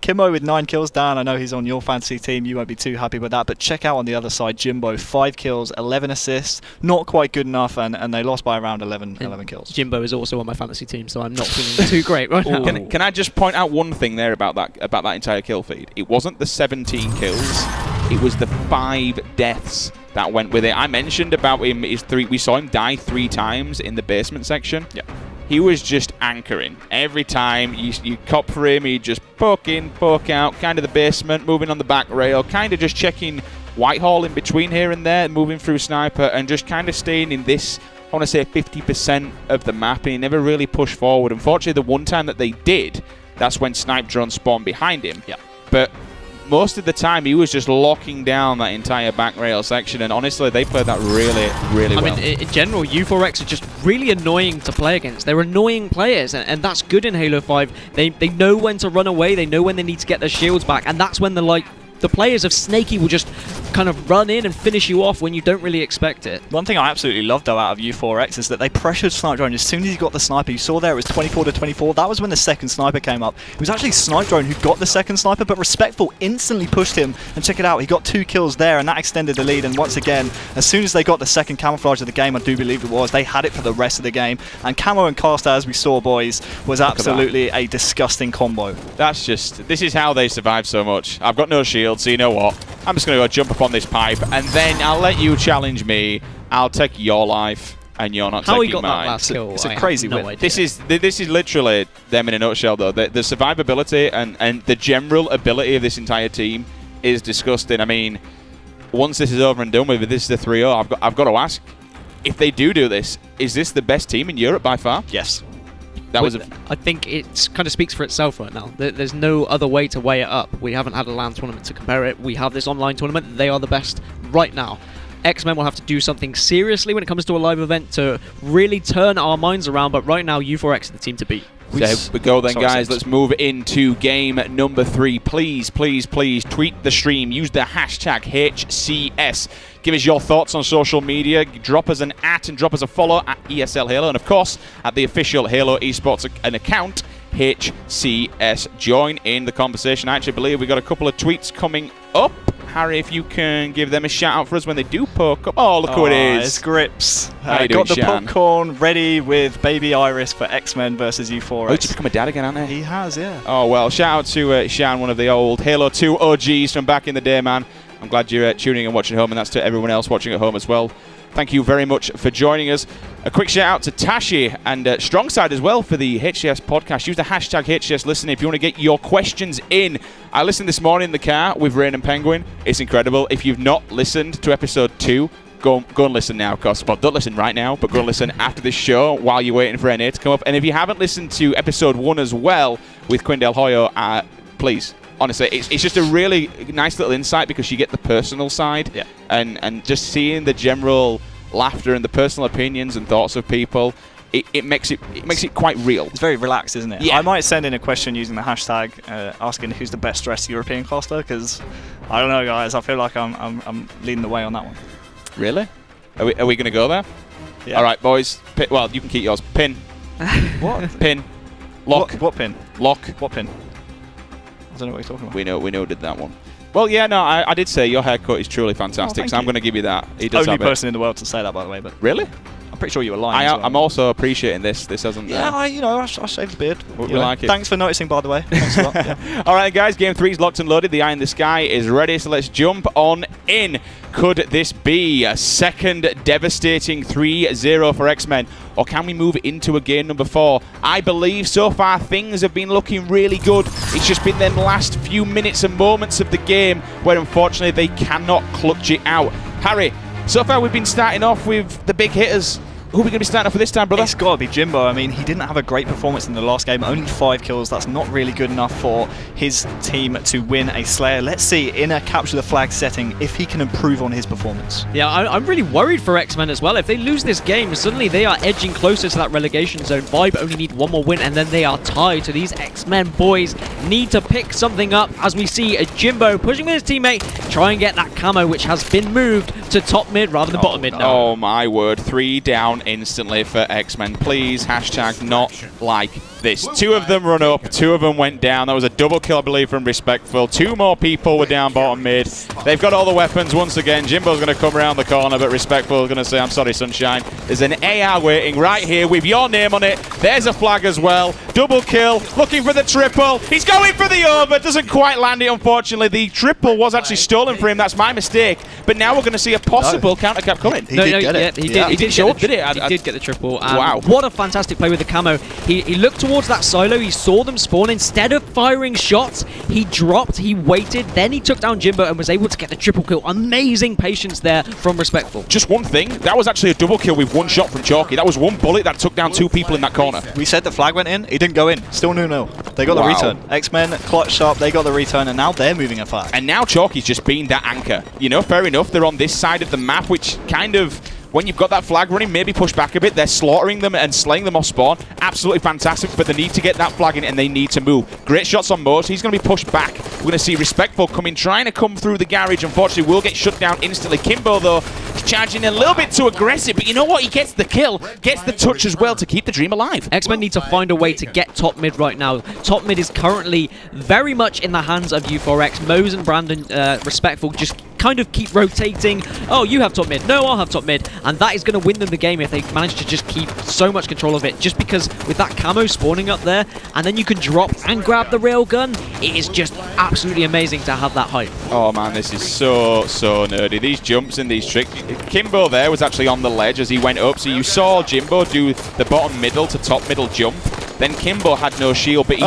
Kimmo with 9 kills. Dan, I know he's on your fantasy team. You won't be too happy with that, but check out on the other side, Jimbo, 5 kills, 11 assists. Not quite good enough, and they lost by around 11 kills. Jimbo is also on my fantasy team, so I'm not feeling too great right now. Can I just point out one thing there about that entire kill feed? It wasn't the 17 kills. It was the 5 deaths that went with it. I mentioned about him. We saw him die 3 times in the basement section. Yeah. He was just anchoring. Every time you cop for him, he'd just poke in, poke out, kind of the basement, moving on the back rail, kind of just checking Whitehall in between here and there, moving through Sniper, and just kind of staying in this, I want to say 50% of the map, and he never really pushed forward. Unfortunately, the one time that they did, that's when Snipe Drone spawned behind him. Yeah. But most of the time, he was just locking down that entire back rail section, and honestly, they played that really well. I mean, in general, U4X are just really annoying to play against. They're annoying players, and that's good in Halo 5. They know when to run away, they know when they need to get their shields back, and that's when the players of Snakey will just kind of run in and finish you off when you don't really expect it. One thing I absolutely loved though out of U4X is that they pressured Snipe Drone as soon as he got the sniper. You saw there it was 24-24. That was when the second sniper came up. It was actually Snipe Drone who got the second sniper, but Respectful instantly pushed him. And check it out, he got 2 kills there, and that extended the lead. And once again, as soon as they got the second camouflage of the game, I do believe it was, they had it for the rest of the game. And Camo and Caster, as we saw, boys, was absolutely a disgusting combo. This is how they survive so much. I've got no shield, so you know what? I'm just going to go jump up on this pipe, and then I'll let you challenge me. I'll take your life, and you're not taking mine. How he got that last kill? It's a crazy win. Idea. This is literally them in a nutshell, though. The survivability and the general ability of this entire team is disgusting. I mean, once this is over and done with, this is the 3-0. I've got to ask, if they do this, is this the best team in Europe by far? Yes. I think it kind of speaks for itself right now. There's no other way to weigh it up. We haven't had a LAN tournament to compare it. We have this online tournament. They are the best right now. Xmen will have to do something seriously when it comes to a live event to really turn our minds around, but right now U4X are the team to beat. There we go then, guys. Let's move into game number 3. Please tweet the stream. Use the hashtag HCS. Give us your thoughts on social media. Drop us an @ and drop us a follow at ESL Halo. And of course, at the official Halo Esports account, HCS. Join in the conversation. I actually believe we got a couple of tweets coming up. Harry, if you can give them a shout out for us when they do poke up. Oh, look who it is. It's Grips. How you doing, got the Shan? popcorn ready with Baby Iris for Xmen versus U4X. Oh, he's become a dad again, hasn't he? He has, yeah. Oh, well, shout out to Shan, one of the old Halo 2 OGs from back in the day, man. I'm glad you're tuning and watching at home, and that's to everyone else watching at home as well. Thank you very much for joining us. A quick shout out to Tashi and Strongside as well for the HCS podcast. Use the hashtag HCS Listen if you want to get your questions in. I listened this morning in the car with Rain and Penguin. It's incredible. If you've not listened to episode 2, go and listen now, because don't listen right now, but go and listen after this show while you're waiting for NA to come up. And if you haven't listened to episode 1 as well with Quinn Del Hoyo, please. Honestly, it's just a really nice little insight because you get the personal side, yeah, and just seeing the general laughter and the personal opinions and thoughts of people. It makes it quite real. It's very relaxed, isn't it? Yeah. I might send in a question using the hashtag asking who's the best dressed European caster, because I don't know, guys. I feel like I'm leading the way on that one. Really? Are we going to go there? Yeah. All right, boys. Well, you can keep yours. Pin. What? Pin. Lock. What pin? Lock. What pin? I don't know what you're talking about. We know did that one. Well, yeah, no, I did say your haircut is truly fantastic, so I'm going to give you that. He does Only have person in the world to say that, by the way. But really? pretty sure you were lying. I'm also appreciating this. This hasn't. Yeah, I shaved the beard. We like it. Thanks for noticing, by the way. Thanks a lot. Yeah. All right, guys. Game 3 is locked and loaded. The eye in the sky is ready. So let's jump on in. Could this be a second devastating 3-0 for Xmen? Or can we move into a game number 4? I believe so far things have been looking really good. It's just been them last few minutes and moments of the game where unfortunately they cannot clutch it out. Harry, so far we've been starting off with the big hitters. Who are we going to be starting off with this time, brother? It's got to be Jimbo. I mean, he didn't have a great performance in the last game. Only 5 kills. That's not really good enough for his team to win a Slayer. Let's see, in a capture the flag setting, if he can improve on his performance. Yeah, I'm really worried for Xmen as well. If they lose this game, suddenly they are edging closer to that relegation zone. Vibe only need one more win, and then they are tied. So these Xmen boys need to pick something up as we see a Jimbo pushing with his teammate, try and get that camo, which has been moved to top mid rather than bottom mid now. Oh, my word. 3 down instantly for Xmen. Please, hashtag not like this. 2 of them run up, 2 of them went down. That was a double kill, I believe, from Respectful. 2 more people were down bottom mid. They've got all the weapons once again. Jimbo's going to come around the corner, but Respectful is going to say, I'm sorry, Sunshine. There's an AR waiting right here with your name on it. There's a flag as well. Double kill, looking for the triple. He's going for the over. Doesn't quite land it, unfortunately. The triple was actually stolen for him. That's my mistake. But now we're going to see a possible counter cap coming. He did get it. He did get the triple. Wow. What a fantastic play with the camo. He looked towards that silo. He saw them spawn. Instead of firing shots, he dropped, he waited, then he took down Jimbo and was able to get the triple kill. Amazing patience there from Respectful. Just one thing, that was actually a double kill with 1 shot from Chalky. That was 1 bullet that took down 2 people in that corner. We said the flag went in. He didn't go in. Still 0-0. They got the return. Xmen clutched up. They got the return, and now they're moving a flag. And now Chalky's just been that anchor. You know, fair enough, they're on this side of the map, which kind of, when you've got that flag running, maybe push back a bit. They're slaughtering them and slaying them off spawn. Absolutely fantastic, but they need to get that flag in and they need to move. Great shots on Mose. He's going to be pushed back. We're going to see Respectful coming, trying to come through the garage. Unfortunately, will get shut down instantly. Kimbo, though, is charging a little bit too aggressive, but you know what? He gets the kill, gets the touch as well to keep the dream alive. Xmen need to find a way to get top mid right now. Top mid is currently very much in the hands of U4X. Mose and Brandon, Respectful, just kind of keep rotating. Oh, you have top mid. No, I'll have top mid. And that is going to win them the game if they manage to just keep so much control of it. Just because with that camo spawning up there, and then you can drop and grab the railgun, it is just absolutely amazing to have that height. Oh man, this is so nerdy. These jumps and these tricks. Kimbo there was actually on the ledge as he went up, so you saw Jimbo do the bottom middle to top middle jump. Then Kimbo had no shield, but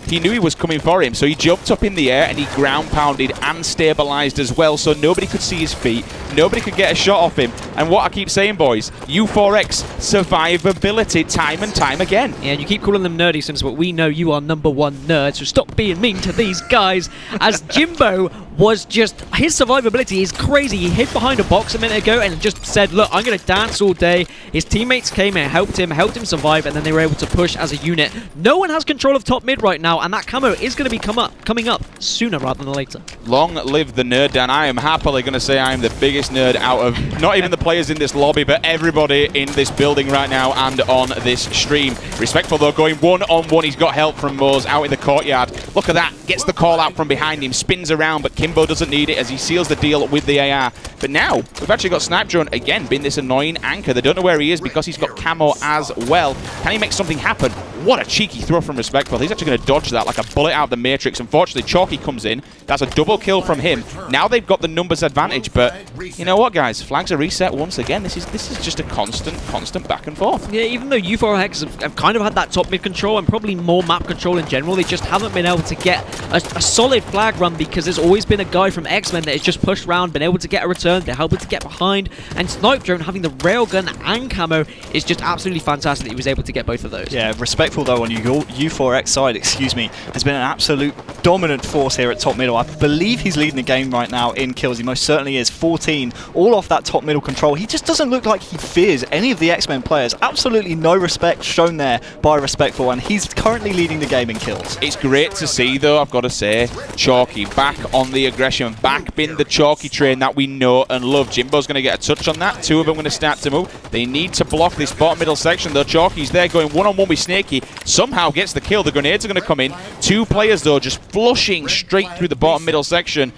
he knew he was coming for him, so he jumped up in the air and he ground pounded and stabilized as well, so nobody could see his feet, nobody could get a shot off him. And what I keep saying, boys, U4X survivability time and time again. Yeah, you keep calling them nerdy Sims, but we know you are #1 nerds, so stop being mean to these guys. As Jimbo was just, his survivability is crazy. He hid behind a box a minute ago and just said, look, I'm going to dance all day. His teammates came and helped him survive, and then they were able to push as a unit. No one has control of top mid right now, and that camo is going to be coming up sooner rather than later. Long live the nerd, Dan. I am happily going to say I am the biggest nerd out of not even the players in this lobby, but everybody in this building right now and on this stream. Respectful, though, going 1-on-1. He's got help from Mose out in the courtyard. Look at that. Gets the call out from behind him, spins around, but Kimbo doesn't need it as he seals the deal with the AR. But now, we've actually got Snipe Drone again, being this annoying anchor. They don't know where he is because he's got camo as well. Can he make something happen? What a cheeky throw from Respectful. He's actually going to dodge that like a bullet out of the Matrix. Unfortunately, Chalky comes in. That's a double kill from him. Now they've got the numbers advantage, but you know what, guys? Flags are reset once again. This is just a constant back and forth. Yeah, even though U4X have kind of had that top mid control and probably more map control in general, they just haven't been able to get a solid flag run because there's always been a guy from Xmen that has just pushed around, been able to get a return, they're able to get behind, and Snipe Drone having the railgun and camo is just absolutely fantastic that he was able to get both of those. Yeah, Respectful though on U4X side, has been an absolute dominant force here at top middle. I believe he's leading the game right now in kills. He most certainly is. 14, all off that top middle control. He just doesn't look like he fears any of the Xmen players. Absolutely no respect shown there by Respectful, and he's currently leading the game in kills. It's great to see, though, I've got to say, Chalky back on the aggression, back in the Chalky train that we know and love. Jimbo's going to get a touch on that. 2 of them going to start to move. They need to block this bottom middle section, though. Chalky's there going 1-on-1 with Snakey. Somehow gets the kill. The grenades are going to come in. 2 players, though, just flushing straight through the bottom middle section.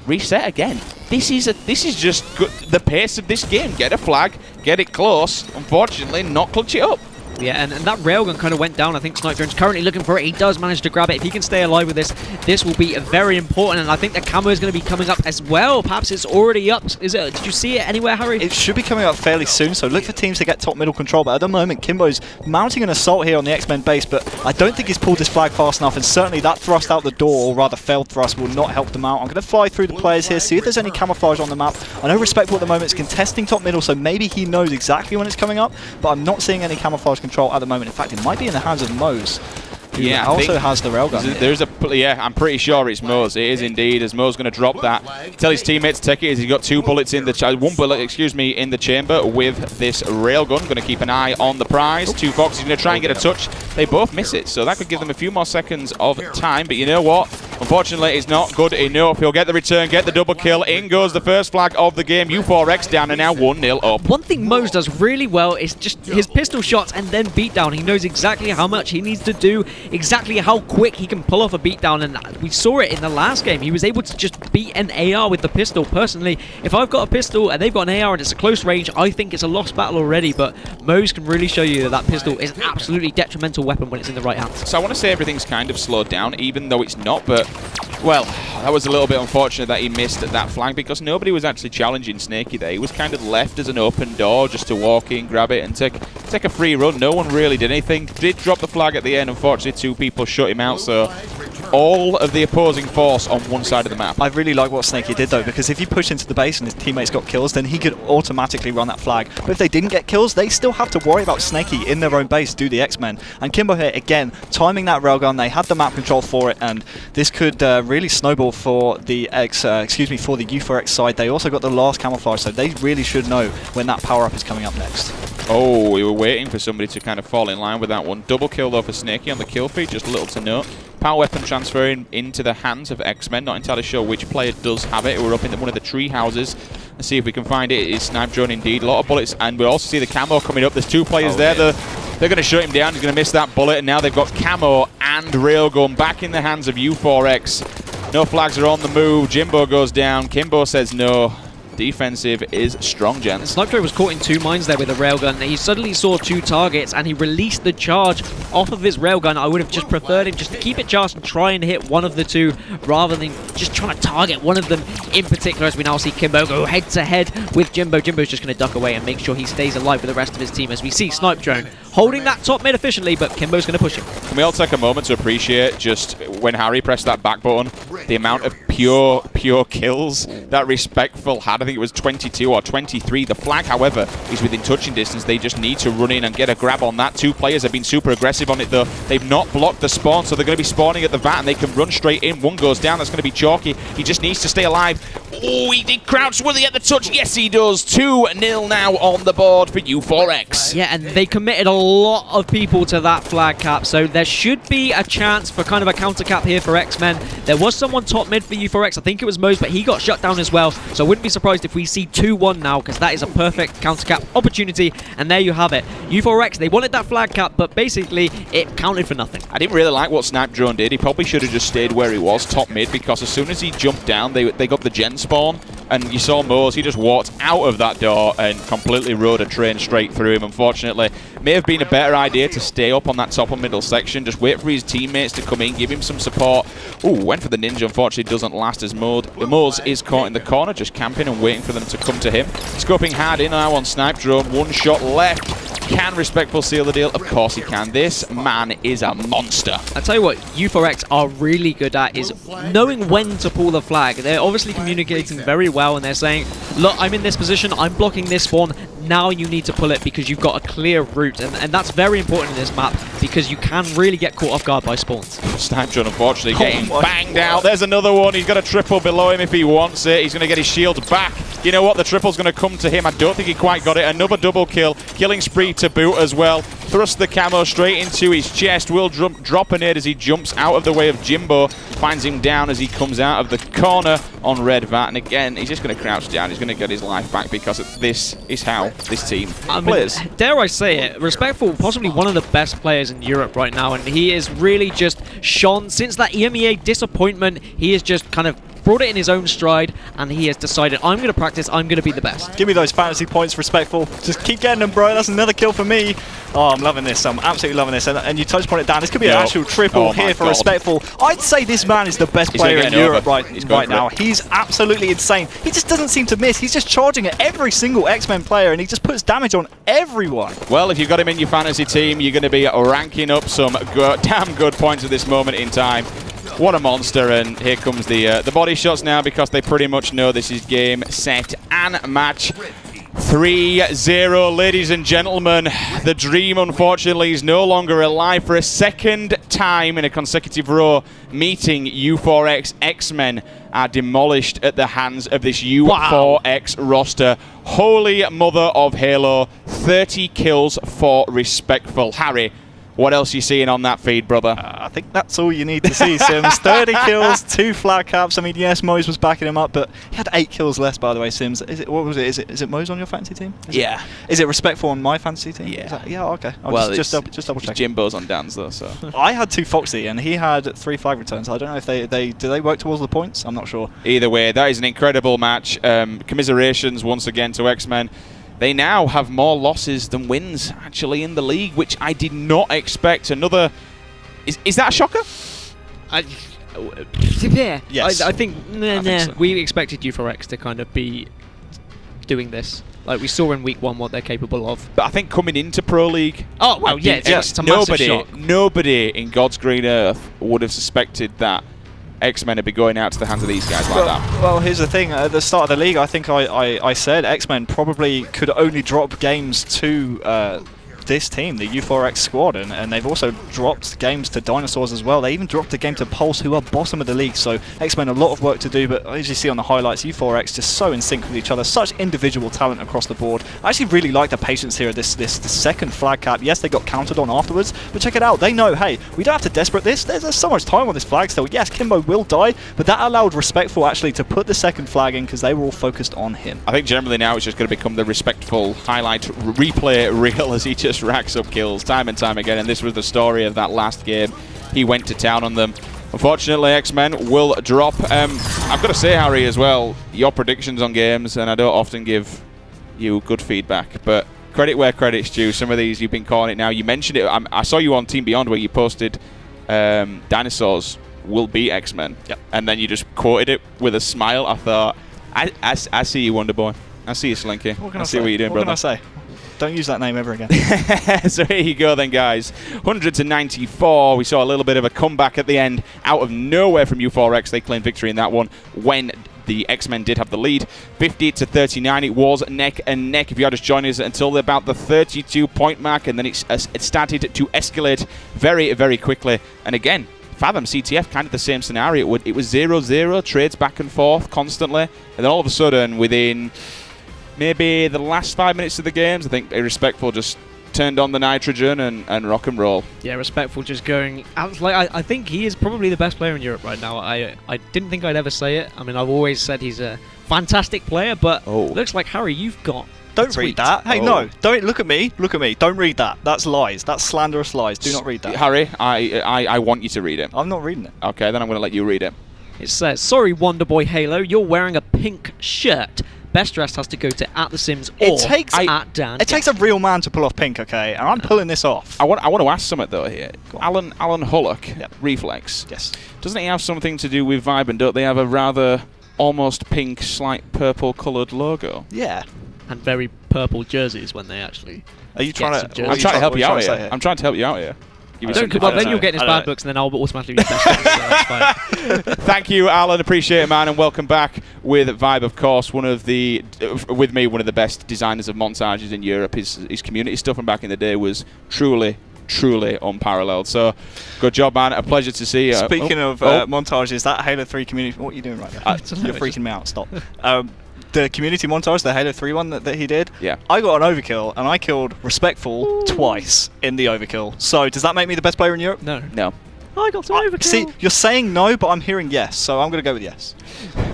reset again. This is just good. The pace of this game. Get a flag, get it close. Unfortunately, not clutch it up. Yeah, and that railgun kind of went down. I think Snipedrone's currently looking for it. He does manage to grab it. If he can stay alive with this, this will be very important. And I think the camo is going to be coming up as well. Perhaps it's already up. Is it? Did you see it anywhere, Harry? It should be coming up fairly soon, so look for teams to get top middle control. But at the moment, Kimbo's mounting an assault here on the Xmen base, but I don't think he's pulled his flag fast enough, and certainly that thrust out the door, or rather failed thrust, will not help them out. I'm going to fly through the players here, see if there's any camouflage on the map. I know Respectful at the moment is contesting top middle, so maybe he knows exactly when it's coming up, but I'm not seeing any camouflage control at the moment. In fact, it might be in the hands of Mose, who also has the railgun. There's I'm pretty sure it's Mose. It is indeed, as Mose going to drop that. Tell his teammates to take it, as he's got one bullet, in the chamber with this railgun. Going to keep an eye on the prize. Two Foxes going to try and get a touch. They both miss it, so that could give them a few more seconds of time. But you know what? Unfortunately, it's not good enough. He'll get the return, get the double kill. In goes the first flag of the game. U4X down and now 1-0 up. One thing Mose does really well is just his pistol shots and then beatdown. He knows exactly how much he needs to do, exactly how quick he can pull off a beatdown, and we saw it in the last game. He was able to just beat an AR with the pistol. Personally, if I've got a pistol and they've got an AR and it's a close range, I think it's a lost battle already, but Mose can really show you that that pistol is an absolutely detrimental weapon when it's in the right hands. So I want to say everything's kind of slowed down, even though it's not, but well, that was a little bit unfortunate that he missed that flag, because nobody was actually challenging Snakey there. He was kind of left as an open door just to walk in, grab it, and take a free run. No one really did anything. Did drop the flag at the end. Unfortunately, two people shut him out, so all of the opposing force on one side of the map. I really like what Snakey did, though, because if he pushed into the base and his teammates got kills, then he could automatically run that flag. But if they didn't get kills, they still have to worry about Snakey in their own base, do the Xmen. And Kimbo here, again, timing that railgun. They had the map control for it, and this could really snowball for the for the U4X side. They also got the last camouflage, so they really should know when that power-up is coming up next. Oh, we were waiting for somebody to kind of fall in line with that one. Double kill, though, for Snakey on the kill feed, just little to note. Power weapon transferring into the hands of Xmen. Not entirely sure which player does have it. We're up in one of the tree houses. Let's see if we can find it. It is Snipedrone indeed. A lot of bullets, and we also see the camo coming up. There's two players there. They're going to shut him down. He's going to miss that bullet, and now they've got camo and railgun back in the hands of U4X. No flags are on the move. Jimbo goes down. Kimbo says no. Defensive is strong, gents. Snipedrone was caught in two mines there with a railgun. He suddenly saw two targets and he released the charge off of his railgun. I would have just preferred him just to keep it charged and try and hit one of the two rather than just trying to target one of them in particular, as we now see Kimbo go head to head with Jimbo. Jimbo's just going to duck away and make sure he stays alive with the rest of his team, as we see Snipedrone holding that top mid efficiently, but Kimbo's going to push him. Can we all take a moment to appreciate just when Harry pressed that back button, the amount of pure kills that Respectful had? I think it was 22 or 23. The flag, however, is within touching distance. They just need to run in and get a grab on that. Two players have been super aggressive on it, though. They've not blocked the spawn, so they're going to be spawning at the vat, and they can run straight in. One goes down. That's going to be Chalky. He just needs to stay alive. Oh, he did crouch. Will he get the touch? Yes, he does. 2-0 now on the board for U4X. Yeah, and they committed a lot of people to that flag cap, so there should be a chance for kind of a counter cap here for Xmen. There was someone top mid for U4X. I think it was Mose, but he got shut down as well, so I wouldn't be surprised if we see 2-1 now, because that is a perfect counter cap opportunity, and there you have it. U4X, they wanted that flag cap, but basically it counted for nothing. I didn't really like what Snipedrone did. He probably should have just stayed where he was, top mid, because as soon as he jumped down, they got the gen spawn, and you saw Mose, he just walked out of that door and completely rode a train straight through him. Unfortunately, may have been a better idea to stay up on that top and middle section, just wait for his teammates to come in, give him some support. Ooh, went for the ninja, unfortunately doesn't last, as Mose is caught in the corner, just camping and waiting for them to come to him. Scoping hard in now on Snipedrone, one shot left. Can Respectful seal the deal? Of course he can. This man is a monster. I tell you what, U4X are really good at is knowing when to pull the flag. They're obviously communicating very well, and they're saying, look, I'm in this position, I'm blocking this spawn, now you need to pull it because you've got a clear route, and that's very important in this map because you can really get caught off guard by spawns. Snipedrone unfortunately getting banged out. There's another one. He's got a triple below him if he wants it. He's going to get his shield back. You know what? The triple's going to come to him. I don't think he quite got it. Another double kill. Killing spree to boot as well. Thrust the camo straight into his chest. Will drop a nade as he jumps out of the way of Jimbo. Finds him down as he comes out of the corner on Red Vat. And again, he's just going to crouch down. He's going to get his life back because this is how this team plays. Dare I say it, Respectful, possibly one of the best players in Europe right now. And he is really just shone since that EMEA disappointment. He is just kind of brought it in his own stride, and he has decided, I'm going to practice, I'm going to be the best. Give me those fantasy points, Respectful. Just keep getting them, bro. That's another kill for me. Oh, I'm loving this. I'm absolutely loving this. And you touched upon it, Dan. This could be an actual triple here for Respectful. I'd say this man is the best player in Europe right now. He's absolutely insane. He just doesn't seem to miss. He's just charging at every single Xmen player, and he just puts damage on everyone. Well, if you've got him in your fantasy team, you're going to be ranking up some damn good points at this moment in time. What a monster, and here comes the body shots now, because they pretty much know this is game, set, and match. 3-0, ladies and gentlemen. The dream, unfortunately, is no longer alive. For a second time in a consecutive row, meeting U4X, Xmen are demolished at the hands of this U4X roster. Holy mother of Halo, 30 kills for Respectful. Harry, what else are you seeing on that feed, brother? I think that's all you need to see, Sims. 30 kills, 2 flag caps. I mean, yes, Moze was backing him up, but he had 8 kills less, by the way, Sims. What was it? Is it Moze on your fantasy team? Is it Respectful on my fantasy team? Yeah, okay. I'll just double check. Jimbo's on Dan's, though, so. I had 2 Foxy, and he had 3 flag returns. I don't know if do they work towards the points? I'm not sure. Either way, that is an incredible match. Commiserations once again to Xmen. They now have more losses than wins, actually, in the league, which I did not expect. Another... Is that a shocker? Yeah. Yes. I think, so. We expected U4X to kind of be doing this. Like, we saw in week 1 what they're capable of. But I think coming into Pro League... Oh, well, yeah, it's a massive shock. Nobody in God's green earth would have suspected that Xmen would be going out to the hands of these guys like that. Well, here's the thing. At the start of the league, I think I said Xmen probably could only drop games to this team, the U4X squad, and they've also dropped games to Dinosaurs as well. They even dropped a game to Pulse, who are bottom of the league, so Xmen a lot of work to do, but as you see on the highlights, U4X just so in sync with each other, such individual talent across the board. I actually really like the patience here of this second flag cap. Yes, they got countered on afterwards, but check it out. They know, hey, we don't have to desperate this. There's so much time on this flag still. Yes, Kimbo will die, but that allowed Respectful actually to put the second flag in because they were all focused on him. I think generally now it's just going to become the Respectful highlight replay reel as he just racks up kills time and time again, and this was the story of that last game. He went to town on them. Unfortunately, Xmen will drop. I've got to say, Harry, as well, your predictions on games, and I don't often give you good feedback, but credit where credit's due. Some of these you've been calling it now. You mentioned it. I saw you on Team Beyond where you posted Dinosaurs will beat Xmen, and then you just quoted it with a smile. I thought, I see you, Wonderboy. I see you, Slinky. I see what you're doing, brother. What can I say? Don't use that name ever again. So here you go then, guys. 100-94. We saw a little bit of a comeback at the end out of nowhere from U4X. They claimed victory in that one when the Xmen did have the lead. 50-39. It was neck and neck. If you had just joined us until about the 32-point mark, and then it started to escalate very, very quickly. And again, Fathom CTF, kind of the same scenario. It was 0-0, trades back and forth constantly. And then all of a sudden, within maybe the last 5 minutes of the games, I think Respectful just turned on the nitrogen and rock and roll. Yeah, Respectful just going out. Like, I think he is probably the best player in Europe right now. I didn't think I'd ever say it. I mean, I've always said he's a fantastic player, but looks like, Harry, you've got... Don't read that. Hey, no. Don't look at me. Look at me. Don't read that. That's lies. That's slanderous lies. Do not read that. Harry, I want you to read it. I'm not reading it. Okay, then I'm going to let you read it. It says, sorry, Wonderboy Halo, you're wearing a pink shirt. Best dress has to go to @TheSims or at Dan. It takes a real man to pull off pink, okay? And I'm pulling this off. I want to ask something though here. Alan Hullock, Reflex. Yes. Doesn't he have something to do with Vibe, and don't they have a rather almost pink, slight purple coloured logo? Yeah. And very purple jerseys when they actually. Are you trying to? I'm trying to help you out here. I'm trying to help you out here. Well, then you'll get his bad books, and then I'll automatically be best friends, so that's fine. Thank you, Alan. Appreciate it, man, and welcome back with Vibe, of course. One of the best designers of montages in Europe. His community stuff from back in the day was truly unparalleled. So, good job, man. A pleasure to see you. Speaking of montages, that Halo 3 community. What are you doing right now? You're freaking me out. Stop. The community montage, the Halo 3 one that he did, I got an overkill, and I killed Respectful twice in the overkill. So does that make me the best player in Europe? No. I got an overkill. See, you're saying no, but I'm hearing yes, so I'm going to go with yes.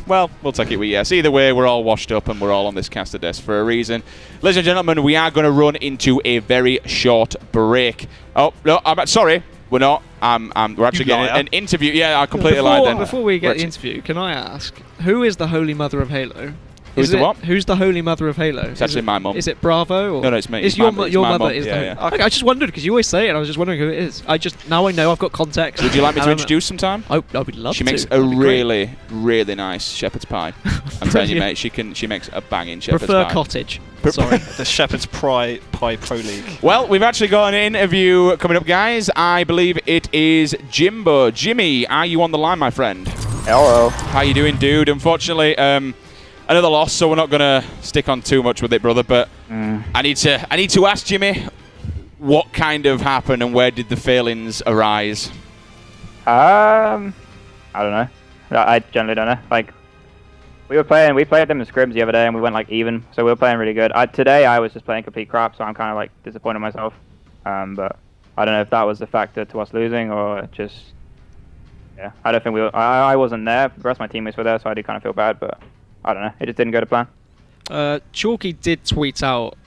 Well, we'll take it with yes. Either way, we're all washed up, and we're all on this caster desk for a reason. Ladies and gentlemen, we are going to run into a very short break. Oh, no, I'm sorry. We're not. We're actually getting an interview. Yeah, I completely lied then. Before we get the interview, can I ask, who is the Holy Mother of Halo? Who's the what? Who's the Holy Mother of Halo? It's actually my mum. Is it Bravo? Or No, it's me. Is your mother? Is yeah. Okay, I just wondered because you always say it. And I was just wondering who it is. Now I know. I've got context. Would you like me to introduce sometime? I would love to. She makes a really, really nice shepherd's pie. I'm telling you, mate. She makes a banging shepherd's pie. Prefer cottage. Sorry. The Shepherd's Pie Pro League. Well, we've actually got an interview coming up, guys. I believe it is Jimbo. Jimmy, are you on the line, my friend? Hello. How you doing, dude? Unfortunately, another loss, so we're not gonna stick on too much with it, brother. But I need to ask Jimmy, what kind of happened and where did the failings arise? I don't know. I generally don't know. Like, we played them in scrims the other day, and we went like even, so we were playing really good. Today I was just playing complete crap, so I'm kind of like disappointed in myself. But I don't know if that was the factor to us losing or just, yeah. I don't think I wasn't there. The rest of my teammates were there, so I did kind of feel bad, but I don't know. It just didn't go to plan. Chalky did tweet out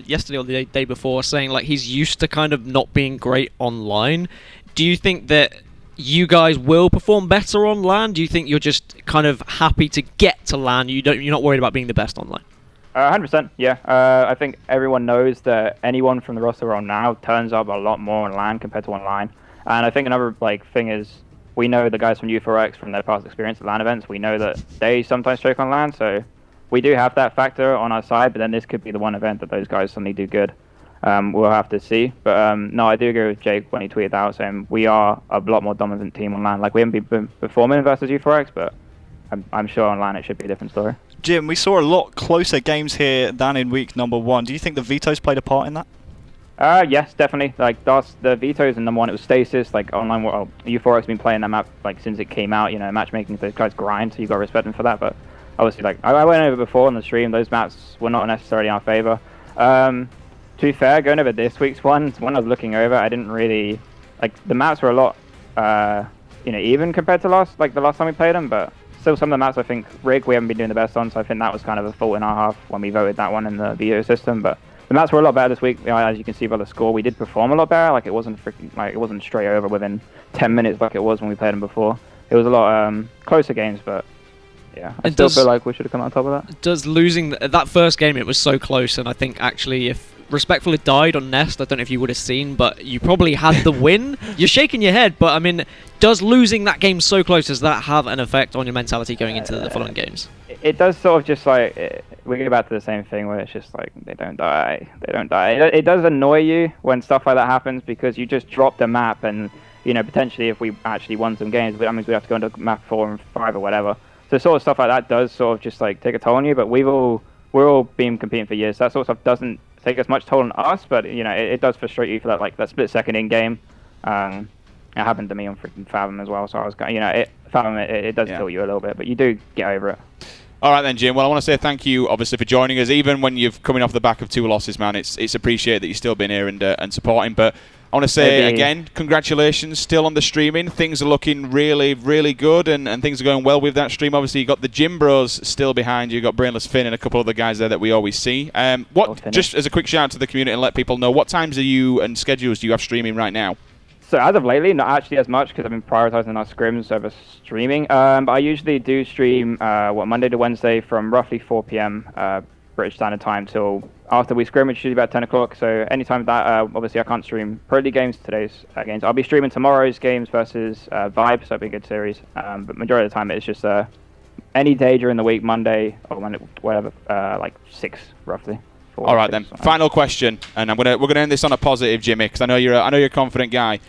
yesterday or the day before saying like he's used to kind of not being great online. Do you think that you guys will perform better on LAN? Do you think you're just kind of happy to get to LAN? You're not worried about being the best online? 100%, yeah. I think everyone knows that anyone from the roster we're on now turns up a lot more on LAN compared to online. And I think another thing is we know the guys from U4X from their past experience at LAN events. We know that they sometimes choke on LAN, so we do have that factor on our side. But then this could be the one event that those guys suddenly do good. We'll have to see. But no, I do agree with Jake when he tweeted out saying we are a lot more dominant team on LAN. Like, we haven't been performing versus U4X, but I'm sure on LAN it should be a different story. Jim, we saw a lot closer games here than in week number 1. Do you think the vetoes played a part in that? Yes, definitely. Like, the vetoes in number 1, it was stasis. Like, online, U4X been playing that map like since it came out. You know, matchmaking, those guys grind, so you got to respect them for that. But obviously, like, I went over before on the stream, those maps were not necessarily in our favor. To be fair, going over this week's one, when I was looking over, I didn't really like the maps were a lot, even compared to the last time we played them. But still, some of the maps I think Rig we haven't been doing the best on, so I think that was kind of a fault in our half when we voted that one in the veto system. But the maps were a lot better this week, as you can see by the score. We did perform a lot better. Like, it wasn't it wasn't straight over within 10 minutes like it was when we played them before. It was a lot closer games, but. Yeah, I still feel like we should have come on top of that. Does losing that first game, it was so close, and I think actually if Respectful had died on Nest, I don't know if you would have seen, but you probably had the win. You're shaking your head, but I mean, does losing that game so close, does that have an effect on your mentality going into the following games? It does sort of just like, we get back to the same thing where it's just like, they don't die. It does annoy you when stuff like that happens because you just drop the map and, potentially if we actually won some games, that means we have to go into map 4 and 5 or whatever. So sort of stuff like that does sort of just like take a toll on you, but we're all been competing for years. So that sort of stuff doesn't take as much toll on us, but it does frustrate you for that split second in game. It happened to me on freaking Fathom as well. So I was Fathom it does kill you a little bit, but you do get over it. All right then, Jim. Well, I want to say thank you, obviously, for joining us. Even when you're coming off the back of 2 losses, man, it's appreciated that you've still been here and supporting. But I want to say again, congratulations still on the streaming. Things are looking really, really good, and things are going well with that stream. Obviously, you got the Gym Bros still behind you. You got Brainless Finn and a couple other guys there that we always see. Just as a quick shout out to the community and let people know, what times are you and schedules do you have streaming right now? So as of lately, not actually as much because I've been prioritizing our scrims over streaming. But I usually do stream Monday to Wednesday from roughly 4 p.m. British Standard Time till after we scrim, which is usually about 10 o'clock. So anytime that, obviously I can't stream Pro League games, today's games. I'll be streaming tomorrow's games versus Vibe, so it'll be a good series. But majority of the time it's just any day during the week, Monday or whatever, like 6 roughly. All right then. Final question, and we're gonna end this on a positive, Jimmy, because I know you're a confident guy.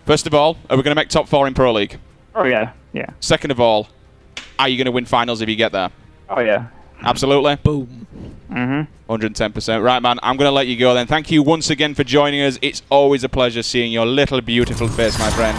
First of all, are we gonna make top 4 in Pro League? Oh yeah. Second of all, are you gonna win finals if you get there? Oh yeah. Absolutely. Boom. 110%. Right, man. I'm going to let you go then. Thank you once again for joining us. It's always a pleasure seeing your little beautiful face, my friend.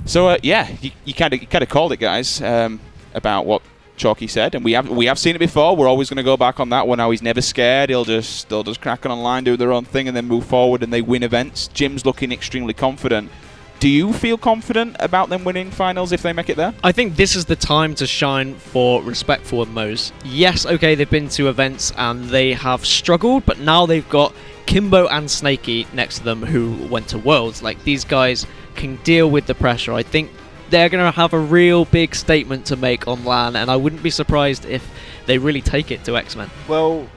So, yeah, you kind of called it, guys, about what Chalky said, and we have seen it before. We're always going to go back on that one. How he's never scared. They'll just crack on online, do their own thing, and then move forward, and they win events. Jim's looking extremely confident. Do you feel confident about them winning finals if they make it there? I think this is the time to shine for Respectful and Moz. Yes, okay, they've been to events and they have struggled, but now they've got Kimbo and Snakey next to them, who went to Worlds. Like, these guys can deal with the pressure. I think they're going to have a real big statement to make on LAN, and I wouldn't be surprised if they really take it to Xmen. Well,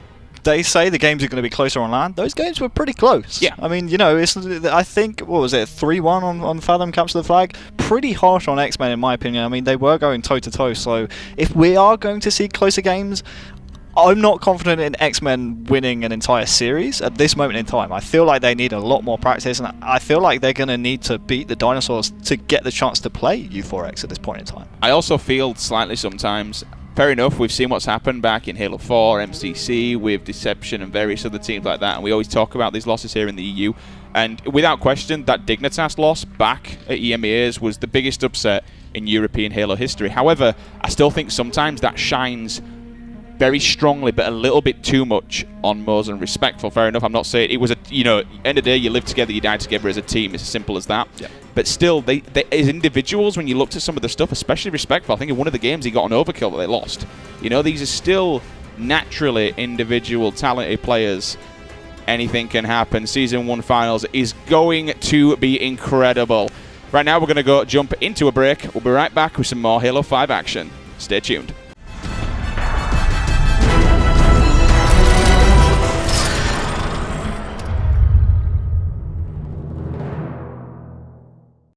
they say the games are going to be closer on LAN. Those games were pretty close. Yeah. I mean, you know, I think, what was it, 3-1 on Fathom Capture the Flag? Pretty harsh on Xmen, in my opinion. I mean, they were going toe-to-toe, so if we are going to see closer games, I'm not confident in Xmen winning an entire series at this moment in time. I feel like they need a lot more practice, and I feel like they're going to need to beat the Dinosaurs to get the chance to play U4X at this point in time. I also feel slightly sometimes, fair enough, we've seen what's happened back in Halo 4, MCC, with Deception and various other teams like that, and we always talk about these losses here in the EU, and without question, that Dignitas loss back at EMEAs was the biggest upset in European Halo history. However, I still think sometimes that shines very strongly, but a little bit too much on Mo's and Respectful. Fair enough, I'm not saying it was a, you know, end of the day, you live together, you die together as a team. It's as simple as that. Yeah. But still, they as individuals, when you looked at some of the stuff, especially Respectful, I think in one of the games he got an overkill that they lost. You know, these are still naturally individual, talented players. Anything can happen. Season 1 finals is going to be incredible. Right now, we're going to go jump into a break. We'll be right back with some more Halo 5 action. Stay tuned.